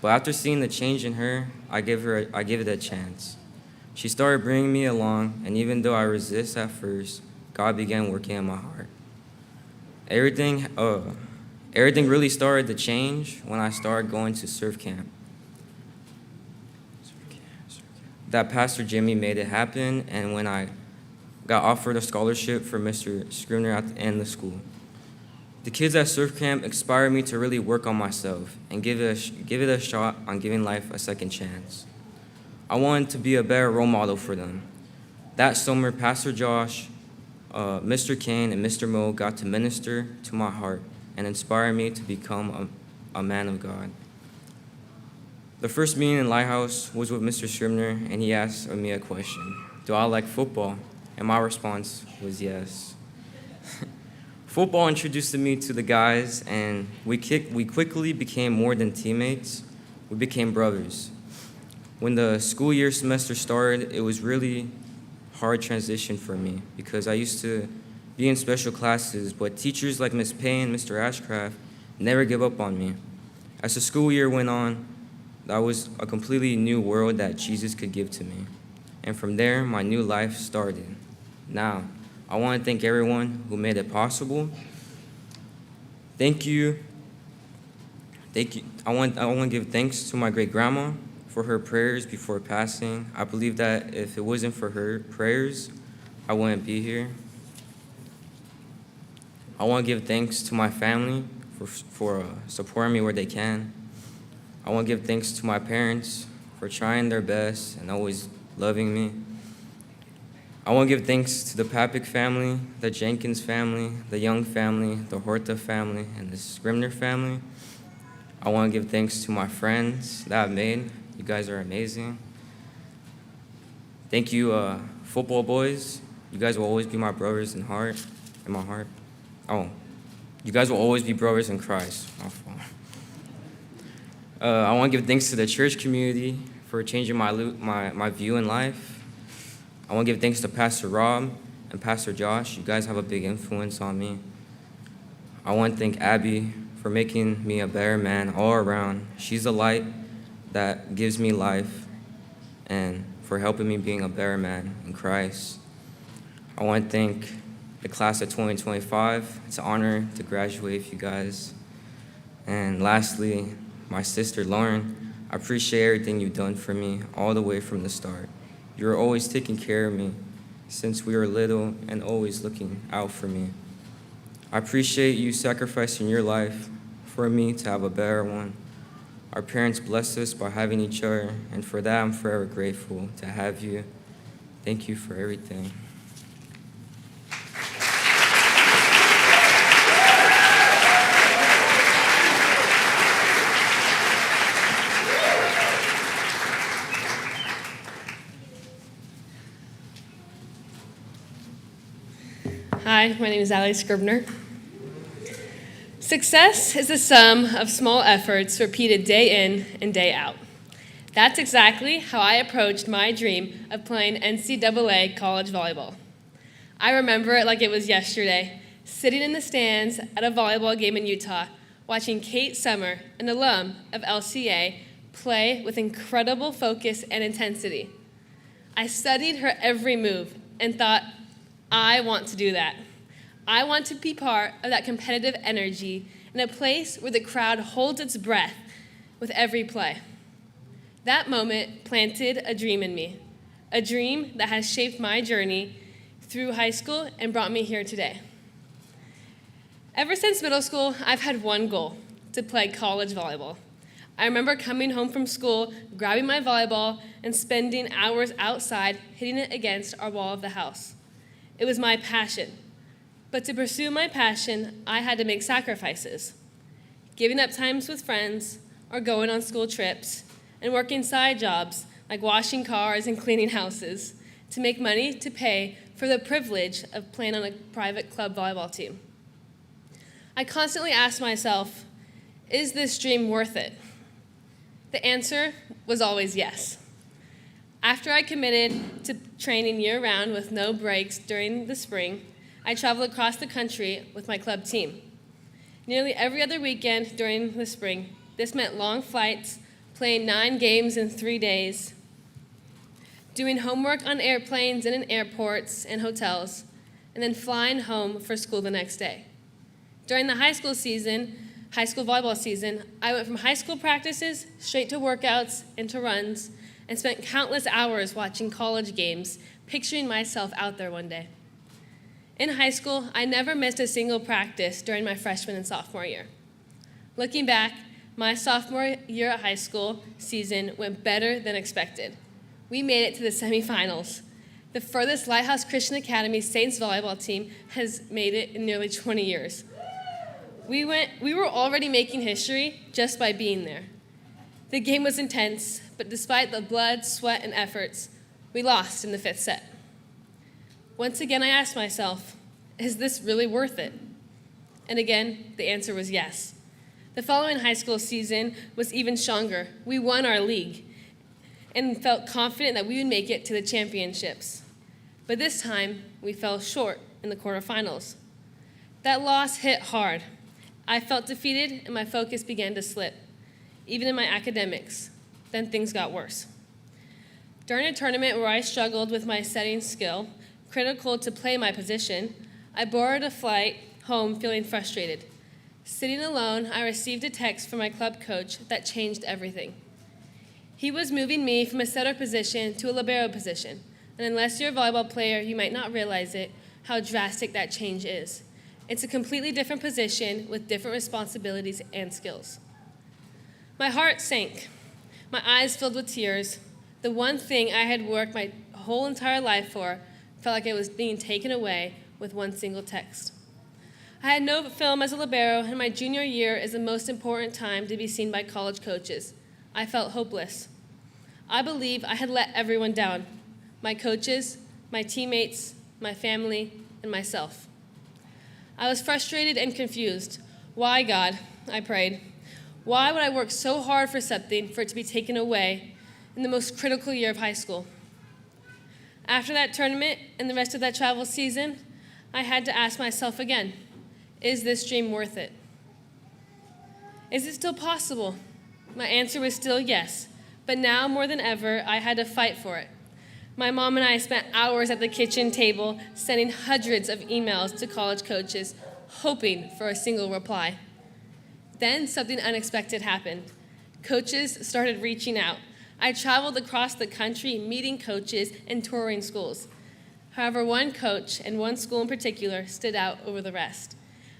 But after seeing the change in her, I gave it a chance. She started bringing me along, and even though I resist at first, God began working in my heart. Everything really started to change when I started going to surf camp. That Pastor Jimmy made it happen, and when I got offered a scholarship for Mr. Scribner at the end of the school. The kids at surf camp inspired me to really work on myself and give it a shot on giving life a second chance. I wanted to be a better role model for them. That summer, Pastor Josh Mr. Kane and Mr. Mo got to minister to my heart and inspire me to become a man of God. The first meeting in Lighthouse was with Mr. Scribner, and he asked me a question: do I like football? And my response was yes. Football introduced me to the guys, and we quickly became more than teammates. We became brothers. When the school year semester started, it was really hard transition for me because I used to be in special classes, but teachers like Ms. Payne, Mr. Ashcraft never give up on me. As the school year went on, that was a completely new world that Jesus could give to me. And from there, my new life started. Now, I want to thank everyone who made it possible. Thank you. I want to give thanks to my great-grandma for her prayers before passing. I believe that if it wasn't for her prayers, I wouldn't be here. I want to give thanks to my family for supporting me where they can. I want to give thanks to my parents for trying their best and always loving me. I want to give thanks to the Papik family, the Jenkins family, the Young family, the Horta family, and the Scribner family. I want to give thanks to my friends that I've made. You guys are amazing. Thank you, football boys. You guys will always be my brothers in my heart. Oh, you guys will always be brothers in Christ. My fault. I want to give thanks to the church community for changing my view in life. I want to give thanks to Pastor Rob and Pastor Josh. You guys have a big influence on me. I want to thank Abby for making me a better man all around. She's the light that gives me life and for helping me being a better man in Christ. I want to thank the class of 2025. It's an honor to graduate with you guys. And lastly, my sister Lauren, I appreciate everything you've done for me all the way from the start. You were always taking care of me since we were little and always looking out for me. I appreciate you sacrificing your life for me to have a better one. Our parents blessed us by having each other, and for that I'm forever grateful to have you. Thank you for everything. Hi, my name is Allie Scribner. Success is the sum of small efforts repeated day in and day out. That's exactly how I approached my dream of playing NCAA college volleyball. I remember it like it was yesterday, sitting in the stands at a volleyball game in Utah, watching Kate Summer, an alum of LCA, play with incredible focus and intensity. I studied her every move and thought, I want to do that. I want to be part of that competitive energy in a place where the crowd holds its breath with every play. That moment planted a dream in me, a dream that has shaped my journey through high school and brought me here today. Ever since middle school, I've had one goal: to play college volleyball. I remember coming home from school, grabbing my volleyball, and spending hours outside hitting it against our wall of the house. It was my passion. But to pursue my passion, I had to make sacrifices, giving up times with friends or going on school trips and working side jobs like washing cars and cleaning houses to make money to pay for the privilege of playing on a private club volleyball team. I constantly asked myself, is this dream worth it? The answer was always yes. After I committed to training year-round with no breaks during the spring, I traveled across the country with my club team. Nearly every other weekend during the spring, this meant long flights, playing 9 games in 3 days, doing homework on airplanes and in airports and hotels, and then flying home for school the next day. During the high school volleyball season, I went from high school practices straight to workouts and to runs, and spent countless hours watching college games, picturing myself out there one day. In high school, I never missed a single practice during my freshman and sophomore year. Looking back, my sophomore year at high school season went better than expected. We made it to the semifinals. The furthest Lighthouse Christian Academy Saints volleyball team has made it in nearly 20 years. We were already making history just by being there. The game was intense, but despite the blood, sweat, and efforts, we lost in the 5th set. Once again, I asked myself, is this really worth it? And again, the answer was yes. The following high school season was even stronger. We won our league and felt confident that we would make it to the championships. But this time, we fell short in the quarterfinals. That loss hit hard. I felt defeated and my focus began to slip, even in my academics. Then things got worse. During a tournament where I struggled with my setting skill, critical to play my position, I borrowed a flight home feeling frustrated. Sitting alone, I received a text from my club coach that changed everything. He was moving me from a setter position to a libero position, and unless you're a volleyball player, you might not realize it, how drastic that change is. It's a completely different position with different responsibilities and skills. My heart sank. My eyes filled with tears. The one thing I had worked my whole entire life for felt like it was being taken away with one single text. I had no film as a libero, and my junior year is the most important time to be seen by college coaches. I felt hopeless. I believe I had let everyone down, my coaches, my teammates, my family, and myself. I was frustrated and confused. Why, God? I prayed. Why would I work so hard for something for it to be taken away in the most critical year of high school? After that tournament and the rest of that travel season, I had to ask myself again, is this dream worth it? Is it still possible? My answer was still yes, but now more than ever, I had to fight for it. My mom and I spent hours at the kitchen table sending hundreds of emails to college coaches, hoping for a single reply. Then something unexpected happened. Coaches started reaching out. I traveled across the country meeting coaches and touring schools. However, one coach and one school in particular stood out over the rest.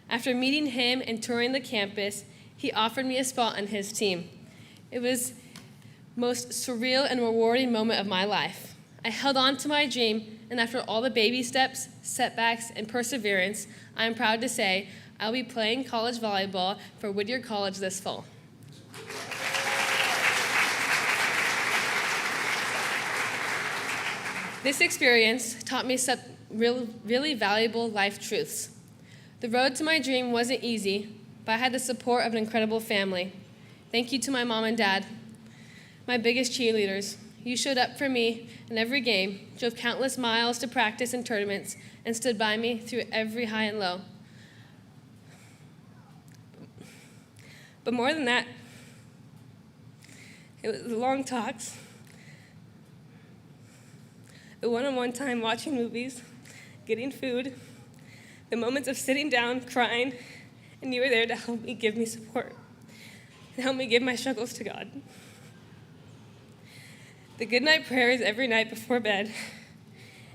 After meeting him and touring the campus, he offered me a spot on his team. It was the most surreal and rewarding moment of my life. I held on to my dream, and after all the baby steps, setbacks, and perseverance, I am proud to say I'll be playing college volleyball for Whittier College this fall. This experience taught me some really valuable life truths. The road to my dream wasn't easy, but I had the support of an incredible family. Thank you to my mom and dad, my biggest cheerleaders. You showed up for me in every game, drove countless miles to practice and tournaments, and stood by me through every high and low. But more than that, it was the long talks, the one-on-one time watching movies, getting food, the moments of sitting down, crying, and you were there to help me give me support and help me give my struggles to God. The goodnight prayers every night before bed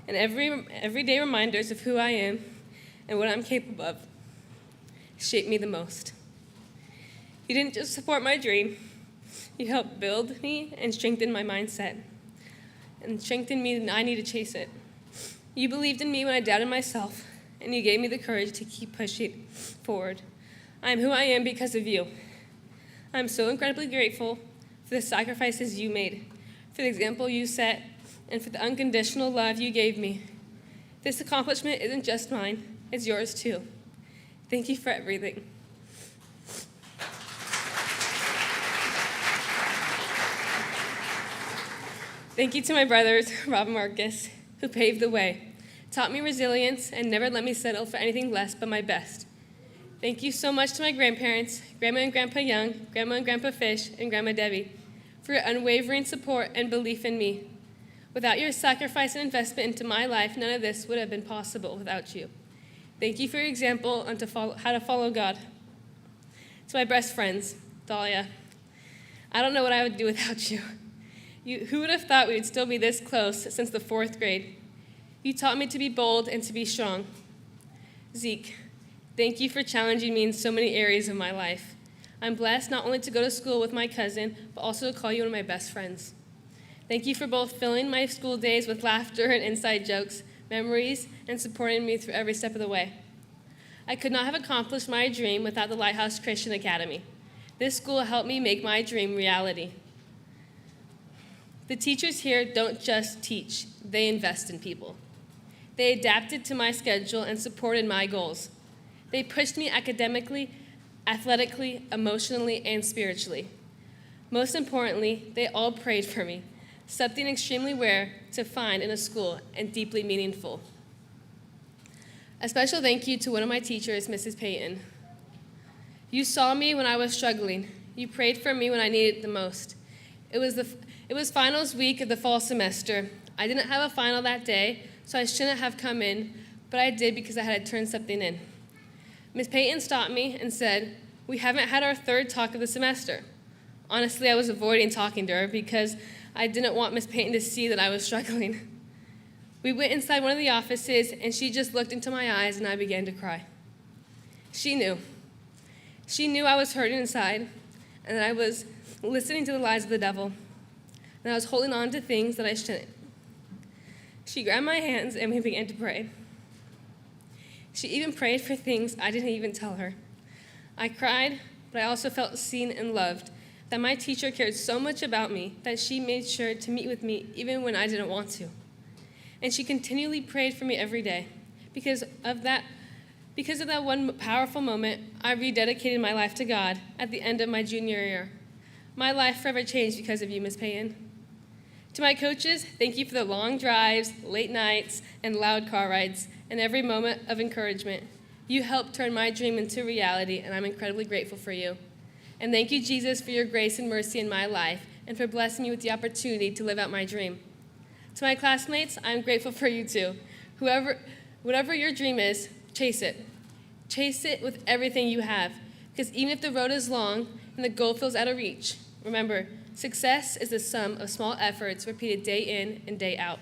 and everyday reminders of who I am and what I'm capable of shaped me the most. You didn't just support my dream, you helped build me and strengthen my mindset and strengthen me that I need to chase it. You believed in me when I doubted myself, and you gave me the courage to keep pushing forward. I am who I am because of you. I'm so incredibly grateful for the sacrifices you made, for the example you set, and for the unconditional love you gave me. This accomplishment isn't just mine, it's yours too. Thank you for everything. Thank you to my brothers, Rob and Marcus, who paved the way, taught me resilience, and never let me settle for anything less but my best. Thank you so much to my grandparents, Grandma and Grandpa Young, Grandma and Grandpa Fish, and Grandma Debbie, for your unwavering support and belief in me. Without your sacrifice and investment into my life, none of this would have been possible without you. Thank you for your example on how to follow God. To my best friends, Dahlia, I don't know what I would do without you. Who would have thought we would still be this close since the 4th grade? You taught me to be bold and to be strong. Zeke, thank you for challenging me in so many areas of my life. I'm blessed not only to go to school with my cousin, but also to call you one of my best friends. Thank you for both filling my school days with laughter and inside jokes, memories, and supporting me through every step of the way. I could not have accomplished my dream without the Lighthouse Christian Academy. This school helped me make my dream reality. The teachers here don't just teach, they invest in people. They adapted to my schedule and supported my goals. They pushed me academically, athletically, emotionally, and spiritually. Most importantly, they all prayed for me, something extremely rare to find in a school and deeply meaningful. A special thank you to one of my teachers, Mrs. Payton. You saw me when I was struggling. You prayed for me when I needed it the most. It was finals week of the fall semester. I didn't have a final that day, so I shouldn't have come in, but I did because I had to turn something in. Ms. Payton stopped me and said, "We haven't had our third talk of the semester." Honestly, I was avoiding talking to her because I didn't want Ms. Payton to see that I was struggling. We went inside one of the offices, and she just looked into my eyes, and I began to cry. She knew. She knew I was hurting inside, and that I was listening to the lies of the devil, and I was holding on to things that I shouldn't. She grabbed my hands, and we began to pray. She even prayed for things I didn't even tell her. I cried, but I also felt seen and loved, that my teacher cared so much about me that she made sure to meet with me even when I didn't want to. And she continually prayed for me every day. Because of that one powerful moment, I rededicated my life to God at the end of my junior year. My life forever changed because of you, Ms. Payton. To my coaches, thank you for the long drives, late nights, and loud car rides, and every moment of encouragement. You helped turn my dream into reality, and I'm incredibly grateful for you. And thank you, Jesus, for your grace and mercy in my life, and for blessing me with the opportunity to live out my dream. To my classmates, I'm grateful for you too. Whatever your dream is, chase it. Chase it with everything you have, because even if the road is long and the goal feels out of reach, remember, success is the sum of small efforts repeated day in and day out.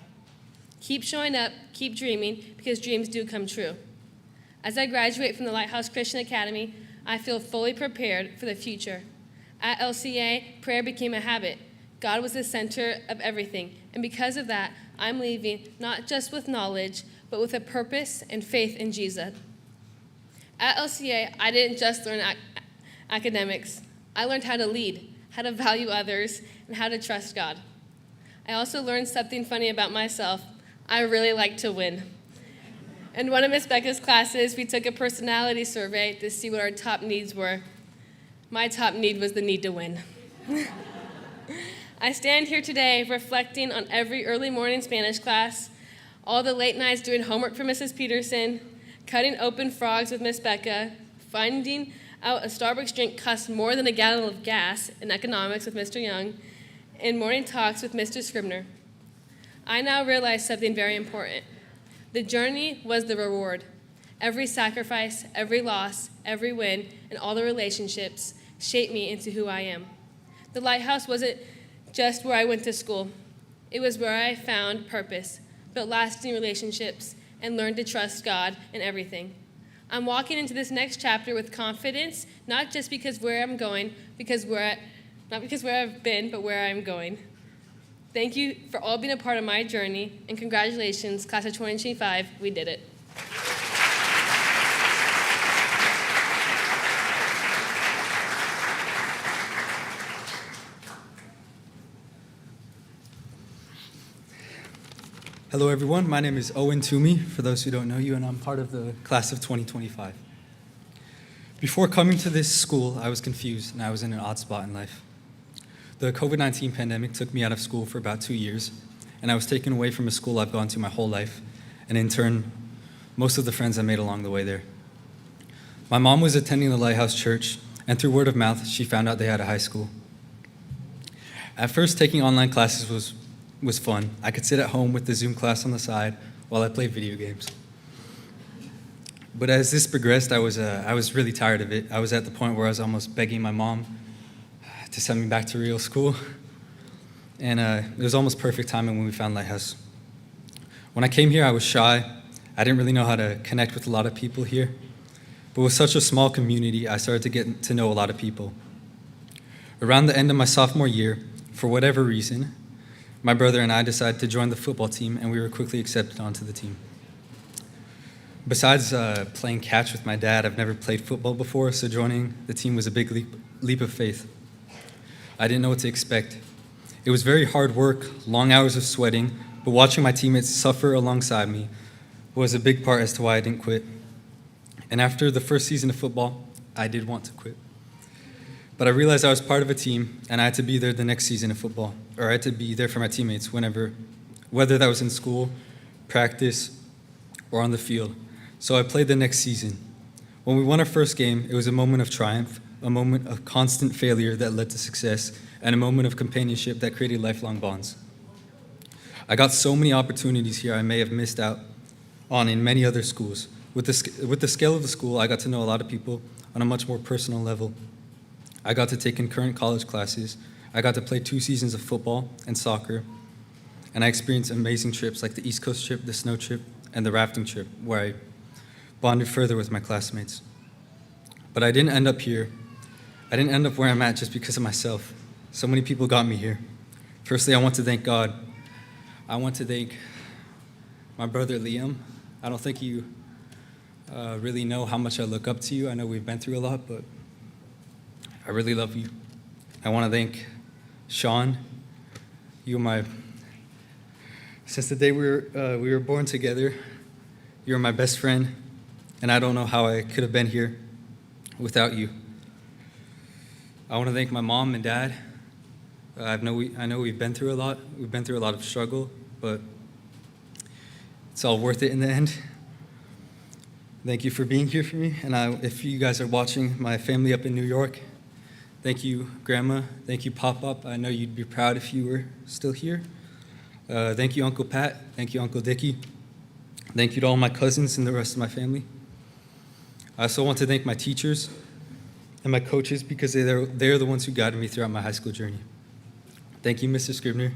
Keep showing up, keep dreaming, because dreams do come true. As I graduate from the Lighthouse Christian Academy, I feel fully prepared for the future. At LCA, prayer became a habit. God was the center of everything, and because of that, I'm leaving not just with knowledge, but with a purpose and faith in Jesus. At LCA, I didn't just learn academics. I learned how to lead, how to value others, and how to trust God. I also learned something funny about myself. I really like to win. In one of Miss Becca's classes, we took a personality survey to see what our top needs were. My top need was the need to win. I stand here today reflecting on every early morning Spanish class, all the late nights doing homework for Mrs. Peterson, cutting open frogs with Miss Becca, finding out a Starbucks drink costs more than a gallon of gas in economics with Mr. Young, and morning talks with Mr. Scribner. I now realize something very important. The journey was the reward. Every sacrifice, every loss, every win, and all the relationships shaped me into who I am. The Lighthouse wasn't just where I went to school. It was where I found purpose, built lasting relationships, and learned to trust God in everything. I'm walking into this next chapter with confidence, not just because where I'm going, not because where I've been, but where I'm going. Thank you for all being a part of my journey, and congratulations, class of 2025, we did it. Hello everyone, my name is Owen Toomey, for those who don't know you, and I'm part of the class of 2025. Before coming to this school, I was confused and I was in an odd spot in life. The COVID-19 pandemic took me out of school for about 2 years, and I was taken away from a school I've gone to my whole life, and in turn, most of the friends I made along the way there. My mom was attending the Lighthouse Church, and through word of mouth, she found out they had a high school. At first, taking online classes was fun. I could sit at home with the Zoom class on the side while I played video games. But as this progressed, I was really tired of it. I was at the point where I was almost begging my mom to send me back to real school. And it was almost perfect timing when we found Lighthouse. When I came here, I was shy. I didn't really know how to connect with a lot of people here. But with such a small community, I started to get to know a lot of people. Around the end of my sophomore year, for whatever reason, My brother and I decided to join the football team, and we were quickly accepted onto the team. Besides playing catch with my dad, I've never played football before, so joining the team was a big leap of faith. I didn't know what to expect. It was very hard work, long hours of sweating, but watching my teammates suffer alongside me was a big part as to why I didn't quit. And after the first season of football, I did want to quit. But I realized I was part of a team, and I had to be there the next season of football, or I had to be there for my teammates whether that was in school, practice, or on the field. So I played the next season. When we won our first game, it was a moment of triumph, a moment of constant failure that led to success, and a moment of companionship that created lifelong bonds. I got so many opportunities here I may have missed out on in many other schools. With the scale of the school, I got to know a lot of people on a much more personal level. I got to take concurrent college classes. I got to play 2 seasons of football and soccer. And I experienced amazing trips like the East Coast trip, the snow trip, and the rafting trip, where I bonded further with my classmates. But I didn't end up here. I didn't end up where I'm at just because of myself. So many people got me here. Firstly, I want to thank God. I want to thank my brother Liam. I don't think you really know how much I look up to you. I know we've been through a lot, but I really love you. I want to thank Sean. Since the day we were born together, you're my best friend, and I don't know how I could have been here without you. I want to thank my mom and dad. I know we've been through a lot. We've been through a lot of struggle, but it's all worth it in the end. Thank you for being here for me. And if you guys are watching, my family up in New York, thank you, Grandma. Thank you, Pop-Up. I know you'd be proud if you were still here. Thank you, Uncle Pat. Thank you, Uncle Dickie. Thank you to all my cousins and the rest of my family. I also want to thank my teachers and my coaches because they're the ones who guided me throughout my high school journey. Thank you, Mr. Scribner.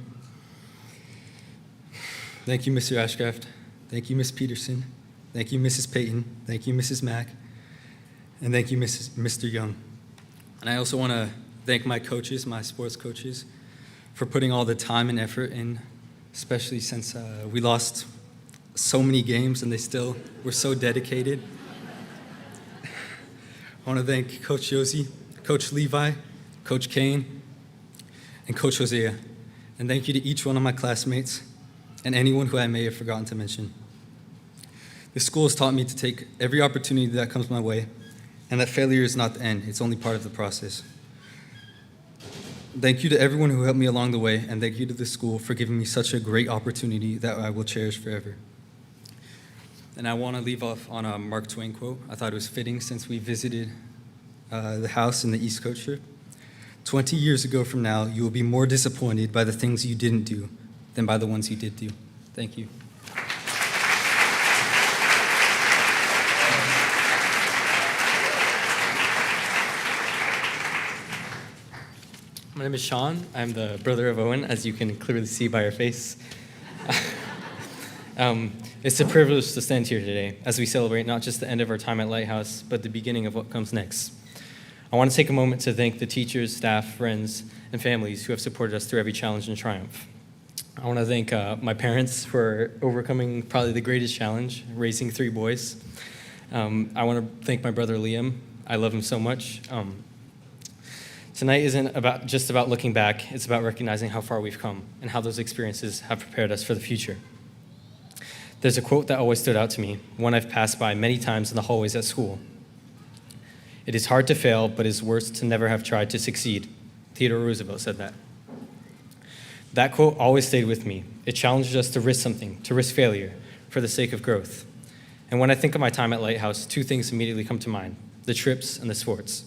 Thank you, Mr. Ashcraft. Thank you, Miss Peterson. Thank you, Mrs. Payton. Thank you, Mrs. Mack. And thank you, Mr. Young. And I also want to thank my coaches, my sports coaches, for putting all the time and effort in, especially since we lost so many games and they still were so dedicated. I want to thank Coach Josie, Coach Levi, Coach Kane, and Coach Hosea. And thank you to each one of my classmates and anyone who I may have forgotten to mention. This school has taught me to take every opportunity that comes my way, and that failure is not the end, it's only part of the process. Thank you to everyone who helped me along the way, and thank you to the school for giving me such a great opportunity that I will cherish forever. And I want to leave off on a Mark Twain quote. I thought it was fitting since we visited the house in the East Coast trip. 20 years ago from now, you will be more disappointed by the things you didn't do than by the ones you did do. Thank you. My name is Sean. I'm the brother of Owen, as you can clearly see by your face. It's a privilege to stand here today as we celebrate not just the end of our time at Lighthouse, but the beginning of what comes next. I want to take a moment to thank the teachers, staff, friends, and families who have supported us through every challenge and triumph. I want to thank my parents for overcoming probably the greatest challenge, raising 3 boys. I want to thank my brother Liam. I love him so much. Tonight isn't just about looking back, it's about recognizing how far we've come and how those experiences have prepared us for the future. There's a quote that always stood out to me, one I've passed by many times in the hallways at school. "It is hard to fail, but it is worse to never have tried to succeed." Theodore Roosevelt said that. That quote always stayed with me. It challenged us to risk something, to risk failure, for the sake of growth. And when I think of my time at Lighthouse, 2 things immediately come to mind: the trips and the sports.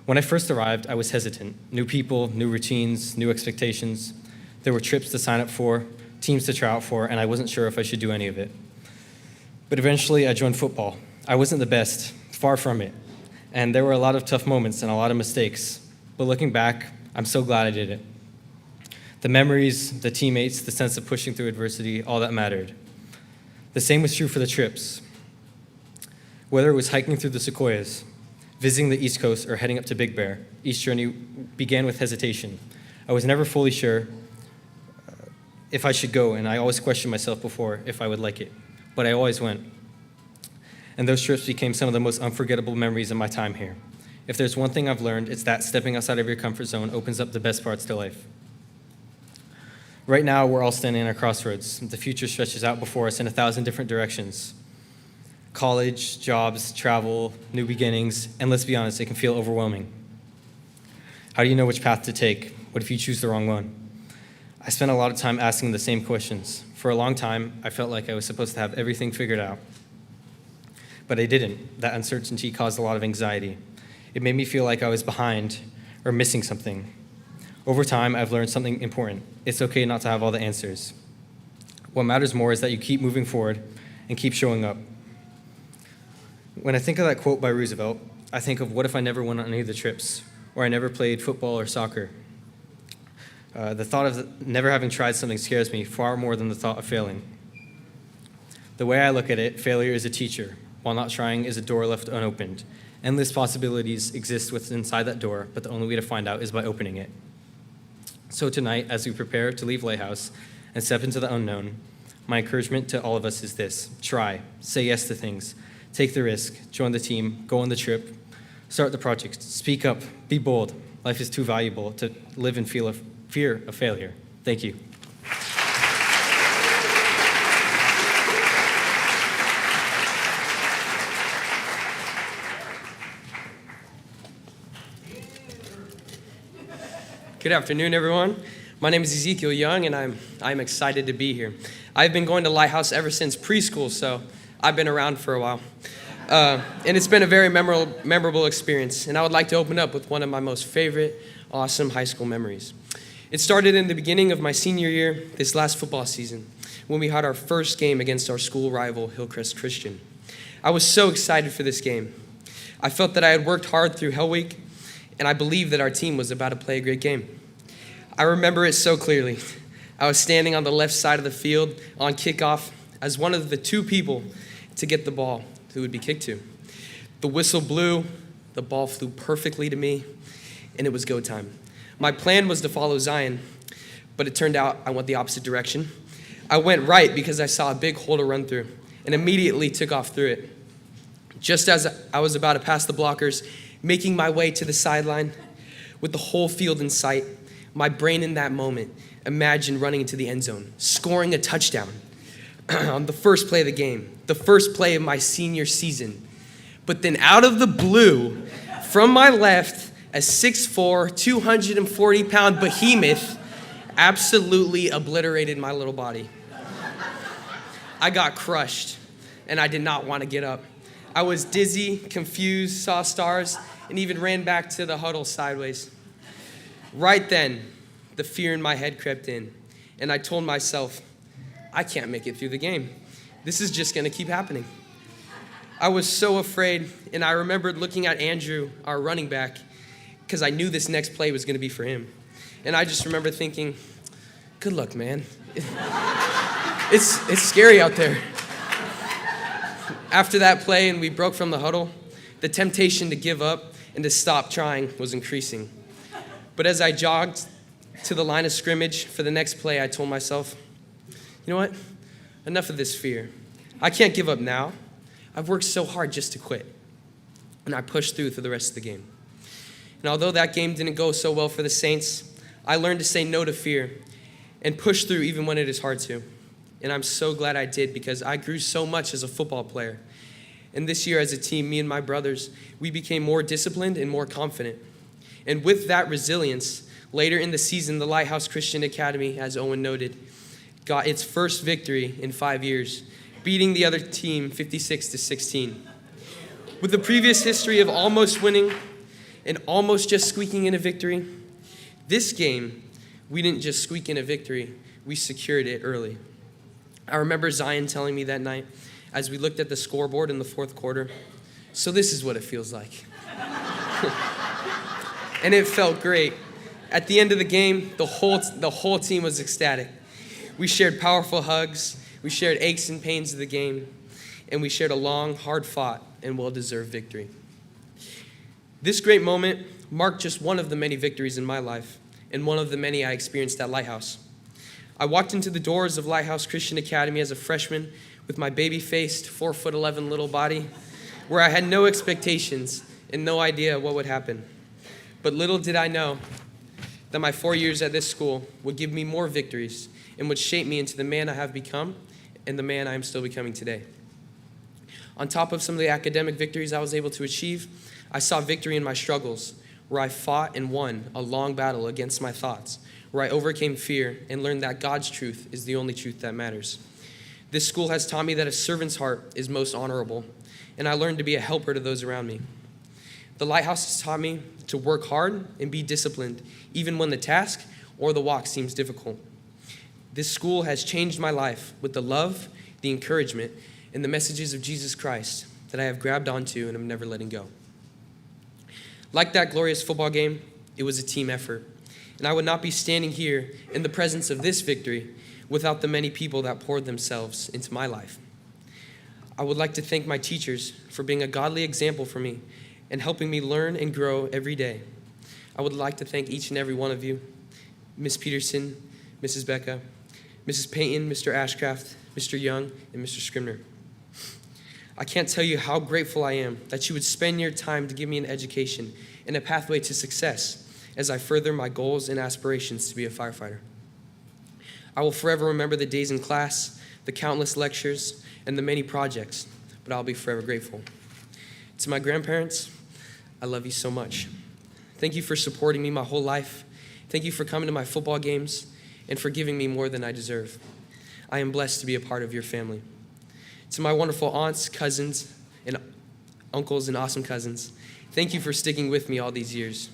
When I first arrived, I was hesitant. New people, new routines, new expectations. There were trips to sign up for, teams to try out for, and I wasn't sure if I should do any of it. But eventually, I joined football. I wasn't the best, far from it. And there were a lot of tough moments and a lot of mistakes. But looking back, I'm so glad I did it. The memories, the teammates, the sense of pushing through adversity, all that mattered. The same was true for the trips. Whether it was hiking through the Sequoias, visiting the East Coast, or heading up to Big Bear, each journey began with hesitation. I was never fully sure if I should go, and I always questioned myself before if I would like it, but I always went. And those trips became some of the most unforgettable memories of my time here. If there's one thing I've learned, it's that stepping outside of your comfort zone opens up the best parts to life. Right now, we're all standing at a crossroads. The future stretches out before us in 1,000 different directions. College, jobs, travel, new beginnings, and let's be honest, it can feel overwhelming. How do you know which path to take? What if you choose the wrong one? I spent a lot of time asking the same questions. For a long time, I felt like I was supposed to have everything figured out. But I didn't. That uncertainty caused a lot of anxiety. It made me feel like I was behind or missing something. Over time, I've learned something important. It's okay not to have all the answers. What matters more is that you keep moving forward and keep showing up. When I think of that quote by Roosevelt, I think of what if I never went on any of the trips, or I never played football or soccer. The thought of never having tried something scares me far more than the thought of failing. The way I look at it, failure is a teacher, while not trying is a door left unopened. Endless possibilities exist within inside that door, but the only way to find out is by opening it. So tonight, as we prepare to leave Lighthouse and step into the unknown, my encouragement to all of us is this: try, say yes to things, take the risk, join the team, go on the trip, start the project, speak up, be bold. Life is too valuable to live in fear of failure. Thank you. Good afternoon, everyone. My name is Ezekiel Young, and I'm excited to be here. I've been going to Lighthouse ever since preschool, so I've been around for a while. And it's been a very memorable experience, and I would like to open up with one of my most favorite, awesome high school memories. It started in the beginning of my senior year, this last football season, when we had our first game against our school rival, Hillcrest Christian. I was so excited for this game. I felt that I had worked hard through Hell Week, and I believed that our team was about to play a great game. I remember it so clearly. I was standing on the left side of the field on kickoff as one of the two people to get the ball who would be kicked to. The whistle blew, the ball flew perfectly to me, and it was go time. My plan was to follow Zion, but it turned out I went the opposite direction. I went right because I saw a big hole to run through and immediately took off through it. Just as I was about to pass the blockers, making my way to the sideline with the whole field in sight, my brain in that moment imagined running into the end zone, scoring a touchdown on the first play of the game, the first play of my senior season. But then out of the blue, from my left, a 6'4", 240-pound behemoth absolutely obliterated my little body. I got crushed, and I did not want to get up. I was dizzy, confused, saw stars, and even ran back to the huddle sideways. Right then, the fear in my head crept in, and I told myself, I can't make it through the game. This is just going to keep happening. I was so afraid, and I remembered looking at Andrew, our running back, because I knew this next play was going to be for him. And I just remember thinking, good luck, man. It's scary out there. After that play and we broke from the huddle, the temptation to give up and to stop trying was increasing. But as I jogged to the line of scrimmage for the next play, I told myself, you know what? Enough of this fear. I can't give up now. I've worked so hard just to quit. And I pushed through for the rest of the game. And although that game didn't go so well for the Saints, I learned to say no to fear and push through even when it is hard to. And I'm so glad I did, because I grew so much as a football player. And this year as a team, me and my brothers, we became more disciplined and more confident. And with that resilience, later in the season, the Lighthouse Christian Academy, as Owen noted, got its first victory in 5 years, beating the other team 56-16. With the previous history of almost winning and almost just squeaking in a victory, this game, we didn't just squeak in a victory, we secured it early. I remember Zion telling me that night, as we looked at the scoreboard in the fourth quarter, so this is what it feels like. And it felt great. At the end of the game, the whole team was ecstatic. We shared powerful hugs, we shared aches and pains of the game, and we shared a long, hard-fought, and well-deserved victory. This great moment marked just one of the many victories in my life, and one of the many I experienced at Lighthouse. I walked into the doors of Lighthouse Christian Academy as a freshman with my baby-faced, 4'11" little body, where I had no expectations and no idea what would happen. But little did I know that my 4 years at this school would give me more victories and would shape me into the man I have become and the man I am still becoming today. On top of some of the academic victories I was able to achieve, I saw victory in my struggles, where I fought and won a long battle against my thoughts, where I overcame fear and learned that God's truth is the only truth that matters. This school has taught me that a servant's heart is most honorable, and I learned to be a helper to those around me. The Lighthouse has taught me to work hard and be disciplined, even when the task or the walk seems difficult. This school has changed my life with the love, the encouragement, and the messages of Jesus Christ that I have grabbed onto and I'm never letting go. Like that glorious football game, it was a team effort, and I would not be standing here in the presence of this victory without the many people that poured themselves into my life. I would like to thank my teachers for being a godly example for me and helping me learn and grow every day. I would like to thank each and every one of you, Ms. Peterson, Mrs. Becca, Mrs. Payton, Mr. Ashcraft, Mr. Young, and Mr. Scribner. I can't tell you how grateful I am that you would spend your time to give me an education and a pathway to success as I further my goals and aspirations to be a firefighter. I will forever remember the days in class, the countless lectures, and the many projects, but I'll be forever grateful. To my grandparents, I love you so much. Thank you for supporting me my whole life. Thank you for coming to my football games and for giving me more than I deserve. I am blessed to be a part of your family. To my wonderful aunts, cousins, and uncles and awesome cousins, thank you for sticking with me all these years.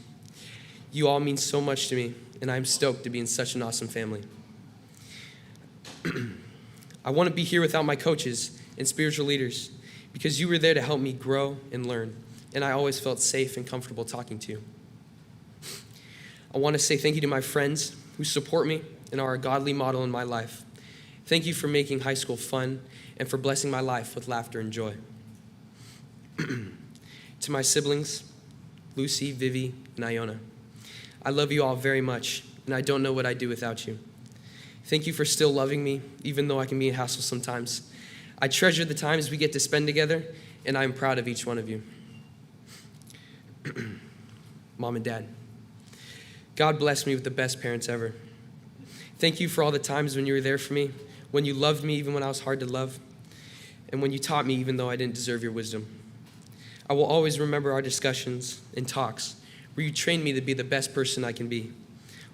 You all mean so much to me, and I'm stoked to be in such an awesome family. I want to be here without my coaches and spiritual leaders because you were there to help me grow and learn, and I always felt safe and comfortable talking to you. I want to say thank you to my friends who support me and are a godly model in my life. Thank you for making high school fun and for blessing my life with laughter and joy. To my siblings, Lucy, Vivi, and Iona, I love you all very much, and I don't know what I'd do without you. Thank you for still loving me, even though I can be a hassle sometimes. I treasure the times we get to spend together, and I'm proud of each one of you. Mom and Dad, God bless me with the best parents ever. Thank you for all the times when you were there for me, when you loved me even when I was hard to love, and when you taught me even though I didn't deserve your wisdom. I will always remember our discussions and talks where you trained me to be the best person I can be.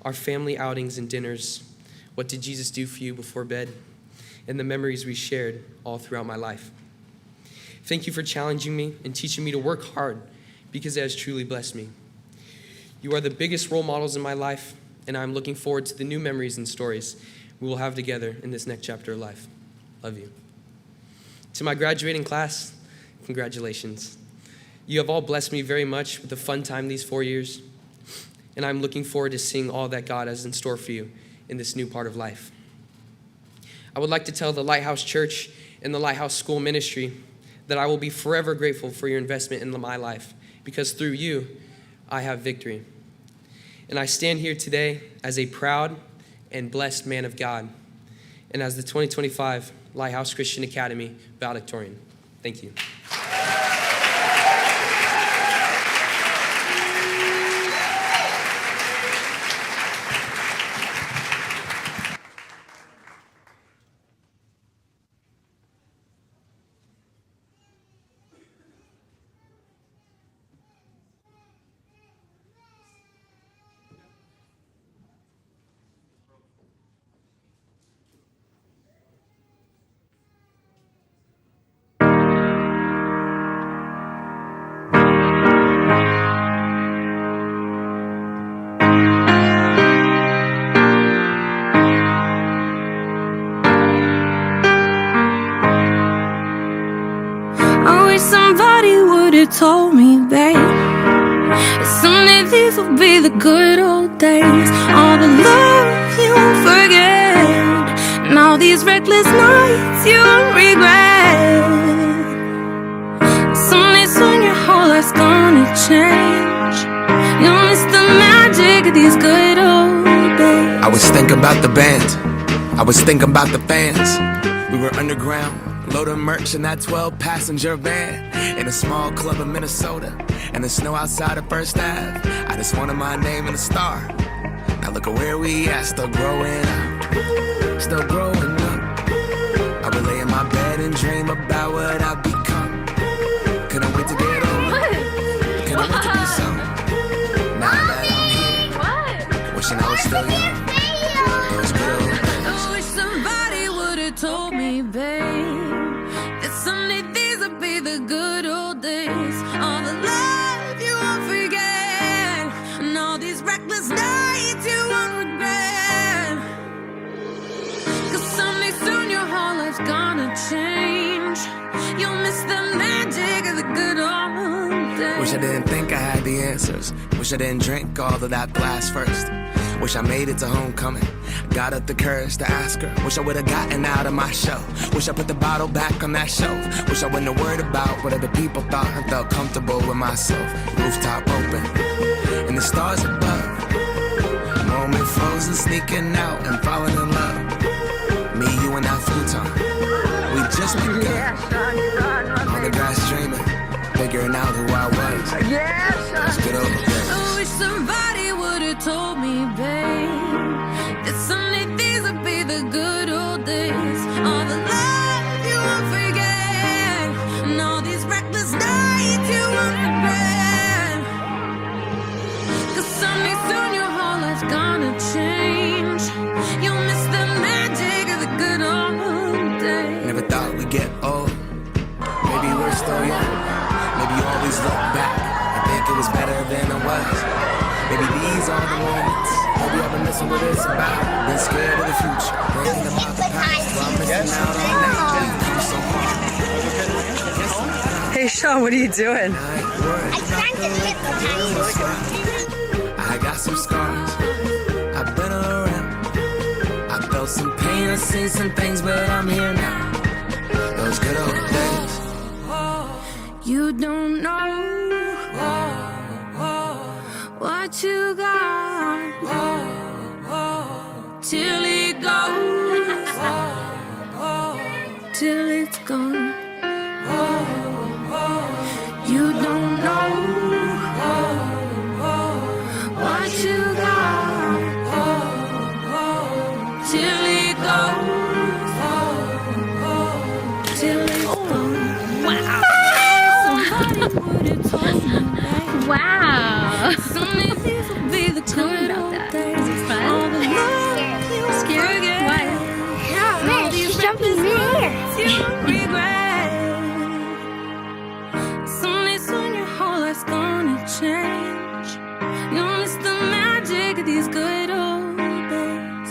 Our family outings and dinners, what did Jesus do for you before bed, and the memories we shared all throughout my life. Thank you for challenging me and teaching me to work hard because it has truly blessed me. You are the biggest role models in my life, and I'm looking forward to the new memories and stories we will have together in this next chapter of life. Love you. To my graduating class, congratulations. You have all blessed me very much with a fun time these 4 years, and I'm looking forward to seeing all that God has in store for you in this new part of life. I would like to tell the Lighthouse Church and the Lighthouse School Ministry that I will be forever grateful for your investment in my life, because through you, I have victory. And I stand here today as a proud and blessed man of God, and as the 2025 Lighthouse Christian Academy Valedictorian. Thank you. Somebody would have told me, babe, that someday these will be the good old days. All the love you won't forget, and all these reckless nights you won't regret. Someday soon your whole life's gonna change. You'll miss the magic of these good old days. I was thinking about the band I was thinking about the fans. We were underground, loading merch in that 12-passenger van in a small club in Minnesota, and the snow outside of First Ave. I just wanted my name and a star. Now look at where we at, still growing up, still growing up. I would lay in my bed and dream about what I've become. Couldn't wait to get older, couldn't wait to be some. Now that I'm here, wishing I was still young. Those good old days. I wish somebody would've told me, babe, that someday these would be the good old days. All the love you won't forget, and all these reckless nights you won't regret. 'Cause someday soon your whole life's gonna change. You'll miss the magic of the good old days. Wish I didn't think I had the answers. Wish I didn't drink all of that glass first. Wish I made it to homecoming, got up the courage to ask her. Wish I would've gotten out of my shell. Wish I put the bottle back on that shelf. Wish I wouldn't have worried about what other people thought and felt comfortable with myself. Rooftop open, and the stars above. Moment frozen, sneaking out and falling in love. Me, you, and that futon. We just begun. On the grass dreaming, figuring out who I was. Those good old days. I wish somebody would've told me, babe, that someday these would be the good old days. All the love you won't forget, and all these reckless nights you won't regret. 'Cause someday soon your whole life's gonna change. You'll miss the magic of the good old days. Never thought we'd get old. Maybe we're still young. Maybe you always look back and think it was better than it was. Maybe these are the moments. Maybe I've been missing what it's about. Been scared of the future, thinking about the past. But I'm missing out on that. We've come so far. Hey, Sean, what are you doing? I got some scars. I've been all around. I felt some pain. I've seen some things, but I'm here now. Those good old days. You don't know what you got till it goes, till it's gone. You don't know what you got till it goes, till it's gone. Wow. Someday these will be the Tell me about that. Is it fun? Scared? Why? Man, she's jumping in there. Someday soon your whole life's gonna change. You'll miss the magic of these good old days.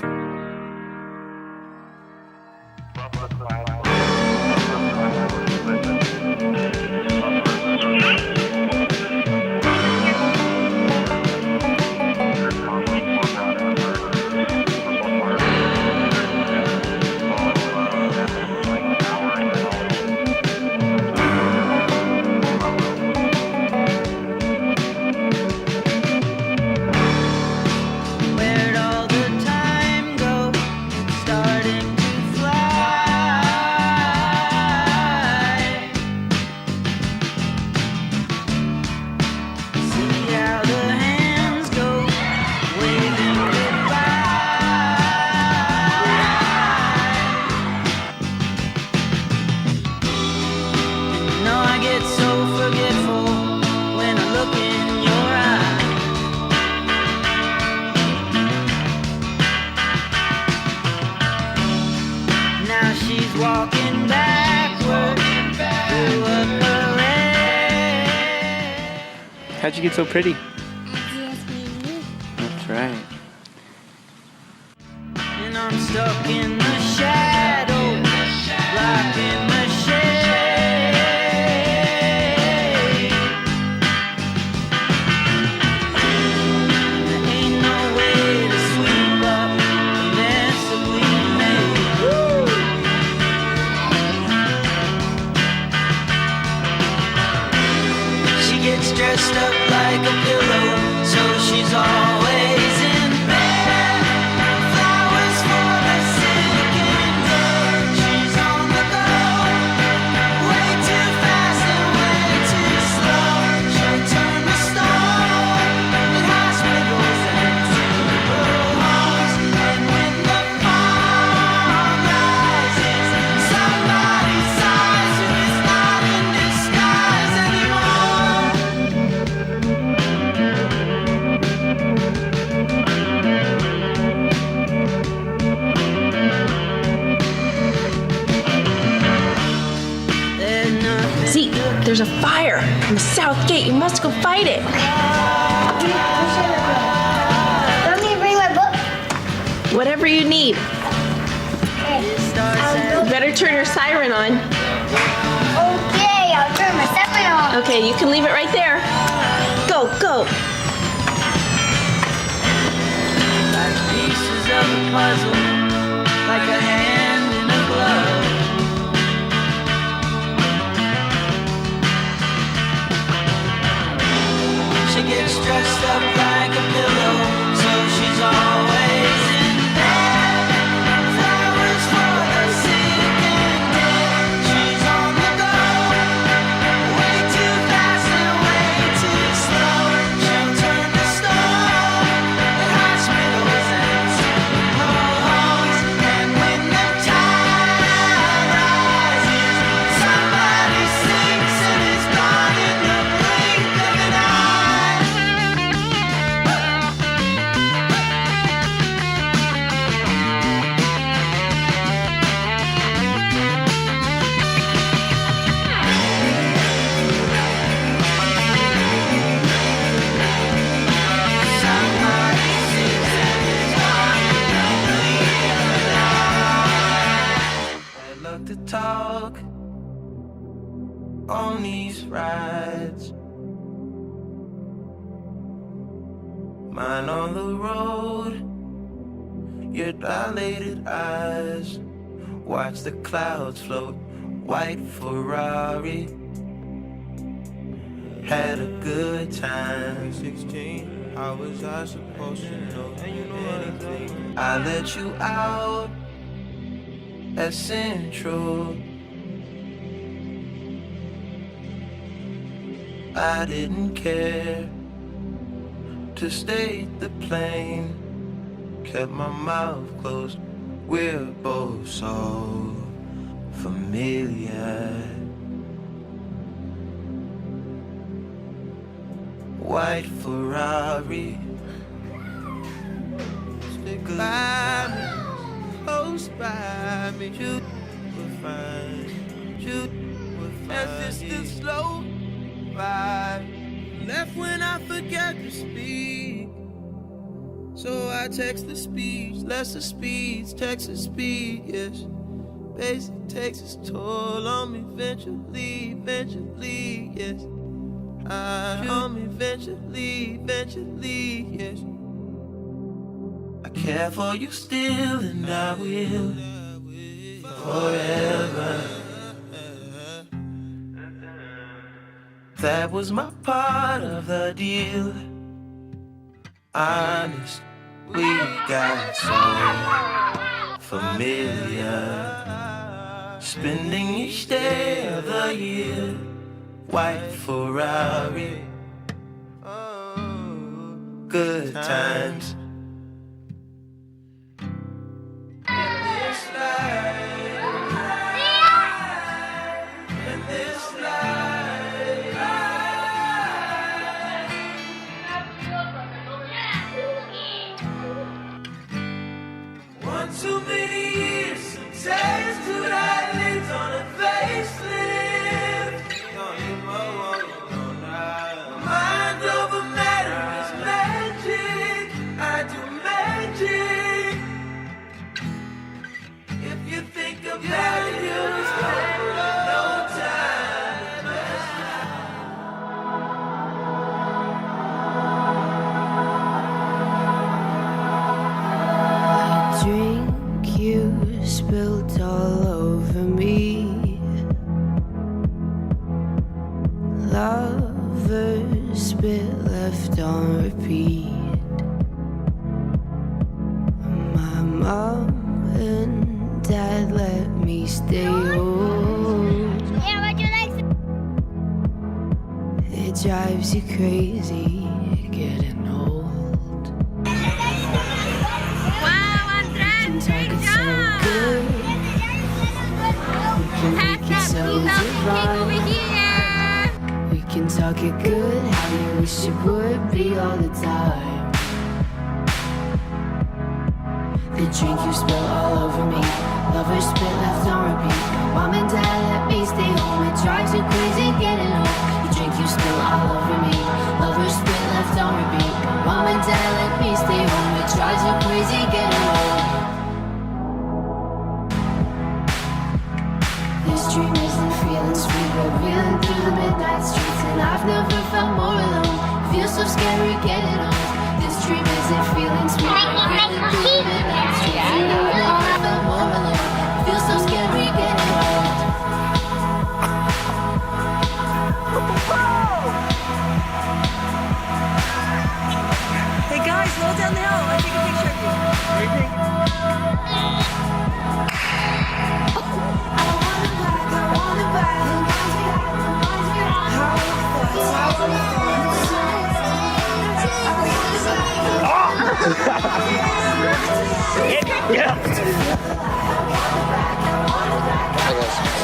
Where'd all the time go? It's starting to fly. See how the hands go, waving goodbye. No, I get so forgetful when I look in your eyes. Now she's walking backward through a parade. How'd you get so pretty? That's right. And I'm stuck in the shadows, blocking the shade. There ain't no way to sweep up the mess that we made. She gets dressed up like a pillow, so she's always in bed. Flowers for the city. There's a fire in the south gate. You must go fight it. Want me to bring my book? Whatever you need. You better turn your siren on. Okay, I'll turn my siren on. Okay, you can leave it right there. Go, go. Like pieces of a puzzle, like a hand in a glove. She gets dressed up like a pillow, so she's always in bed. Flowers for the sick and dead. She's on the go, way too fast and way too slow. She'll turn to stone at hospitals and funeral homes. And when the tide rises, somebody sinks and is gone in the blink of an eye. Somebody sinks and is gone in the blink of an eye. I'd love to talk on these rides. Mine on the road, your dilated eyes. Watch the clouds float, white Ferrari. Had a good time. 16, how was I supposed to know anything? I let you out at Central. I didn't care to stay the plane. Kept my mouth closed. We're both so familiar. White Ferrari. Stick by me, close by me. You will find, you will find. That's just a slow ride. Left when I forgot to speak. So I text the speech, lesser speeds, Texas speed, yes. Basic takes its toll on me eventually, yes. On me eventually, yes. I care for you still and I will forever. That was my part of the deal. Honest, we got so familiar. Spending each day of the year. White Ferrari. Good times. Too many years, some tattooed eyelids on a facelift. Mind over matter is magic. I do magic. If you think about it, you'll spend no time. Drink you spilled all over me. Lovers spit left on repeat. My mom and dad let me stay home. It drives you crazy getting old. We can talk it good, how you wish it would be all the time. The drink you spill all over me, lovers spit left on repeat. Mom and dad let me stay home, it drives you crazy getting old. scary getting old. This dream isn't feeling sweet. Really breathing out streets. I never felt more alone. Feels so scary getting old. Hey guys, roll down the hill. I'll take a picture of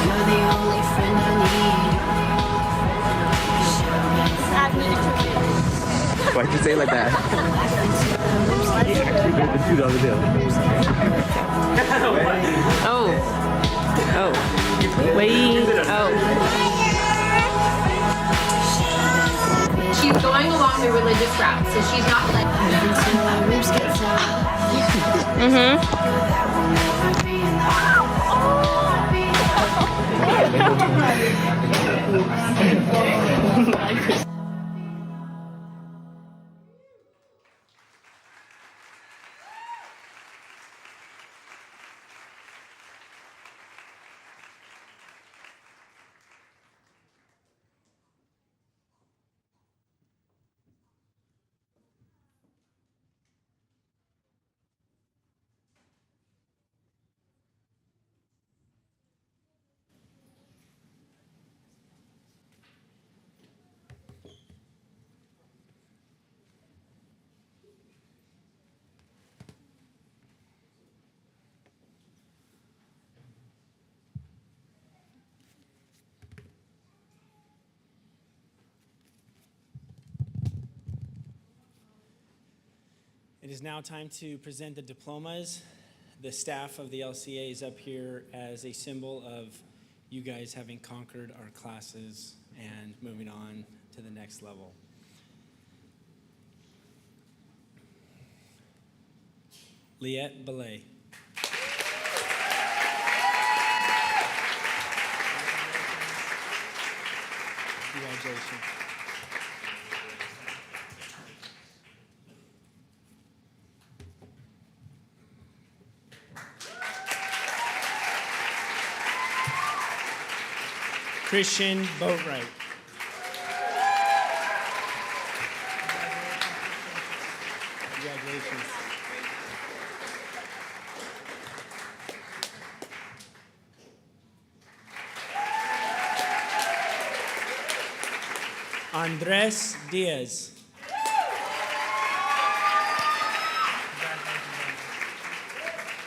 You're the only friend I need. Why'd you say it like that? Oh. Oh. Wait. Oh. She's going along the religious route, so she's not like. It is now time to present the diplomas. The staff of the LCA is up here as a symbol of you guys having conquered our classes and moving on to the next level. Liette Belay. Congratulations. Christian Boatwright. Congratulations. Andres Diaz.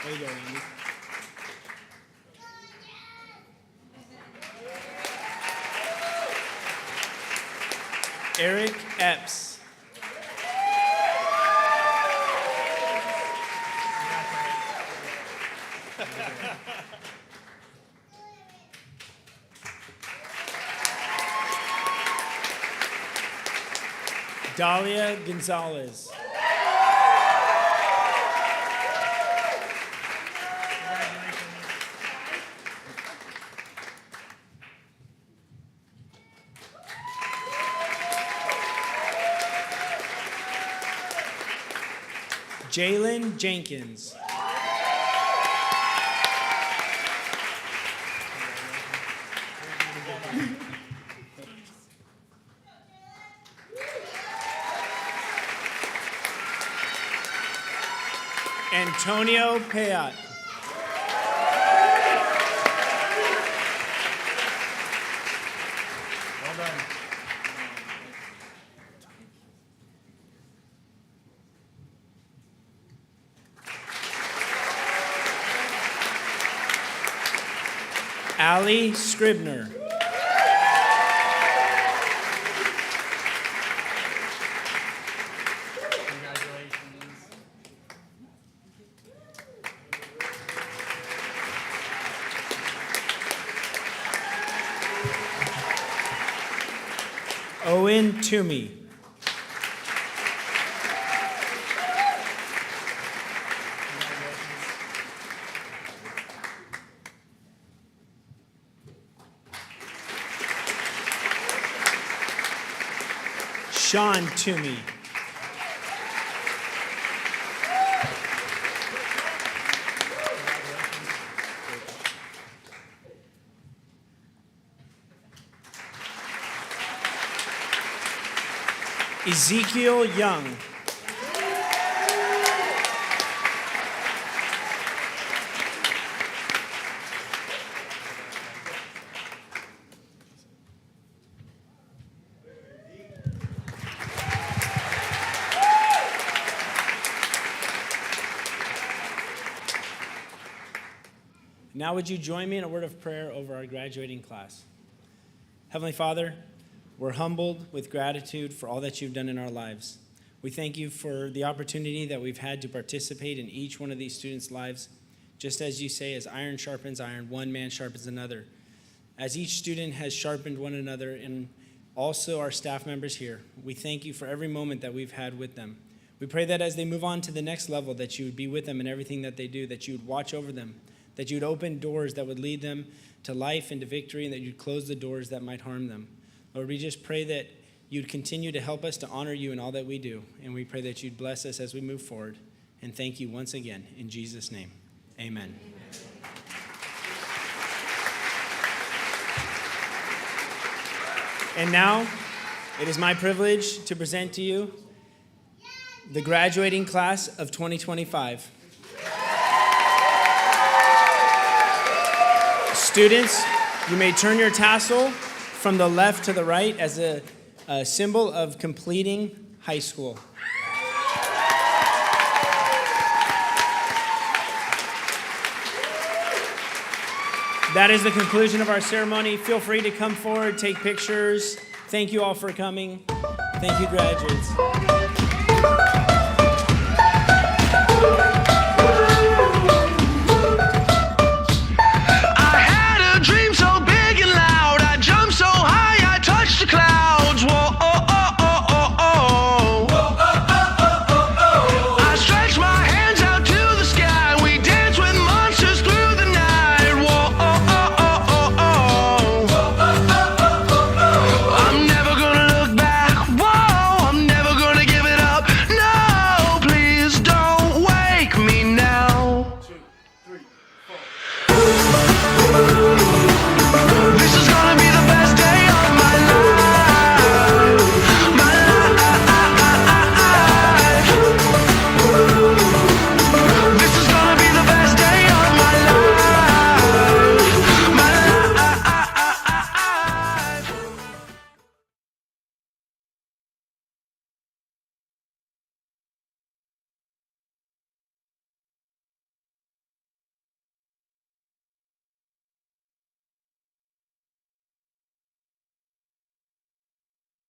There you go, Andy. Eric Epps. Dalia Gonzalez. Jalen Jenkins. Antonio Payat. Well done. Ali Scribner. Owen Toomey. Sean Toomey. Ezekiel Young. Now would you join me in a word of prayer over our graduating class? Heavenly Father, we're humbled with gratitude for all that you've done in our lives. We thank you for the opportunity that we've had to participate in each one of these students' lives. Just as you say, as iron sharpens iron, one man sharpens another. As each student has sharpened one another, and also our staff members here, we thank you for every moment that we've had with them. We pray that as they move on to the next level, that you would be with them in everything that they do, that you would watch over them, that you would open doors that would lead them to life and to victory, and that you'd close the doors that might harm them. Lord, we just pray that you'd continue to help us to honor you in all that we do, and we pray that you'd bless us as we move forward. And thank you once again, in Jesus' name, amen. And now, it is my privilege to present to you the graduating class of 2025. Students, you may turn your tassel from the left to the right as a symbol of completing high school. That is the conclusion of our ceremony. Feel free to come forward, take pictures. Thank you all for coming. Thank you, graduates.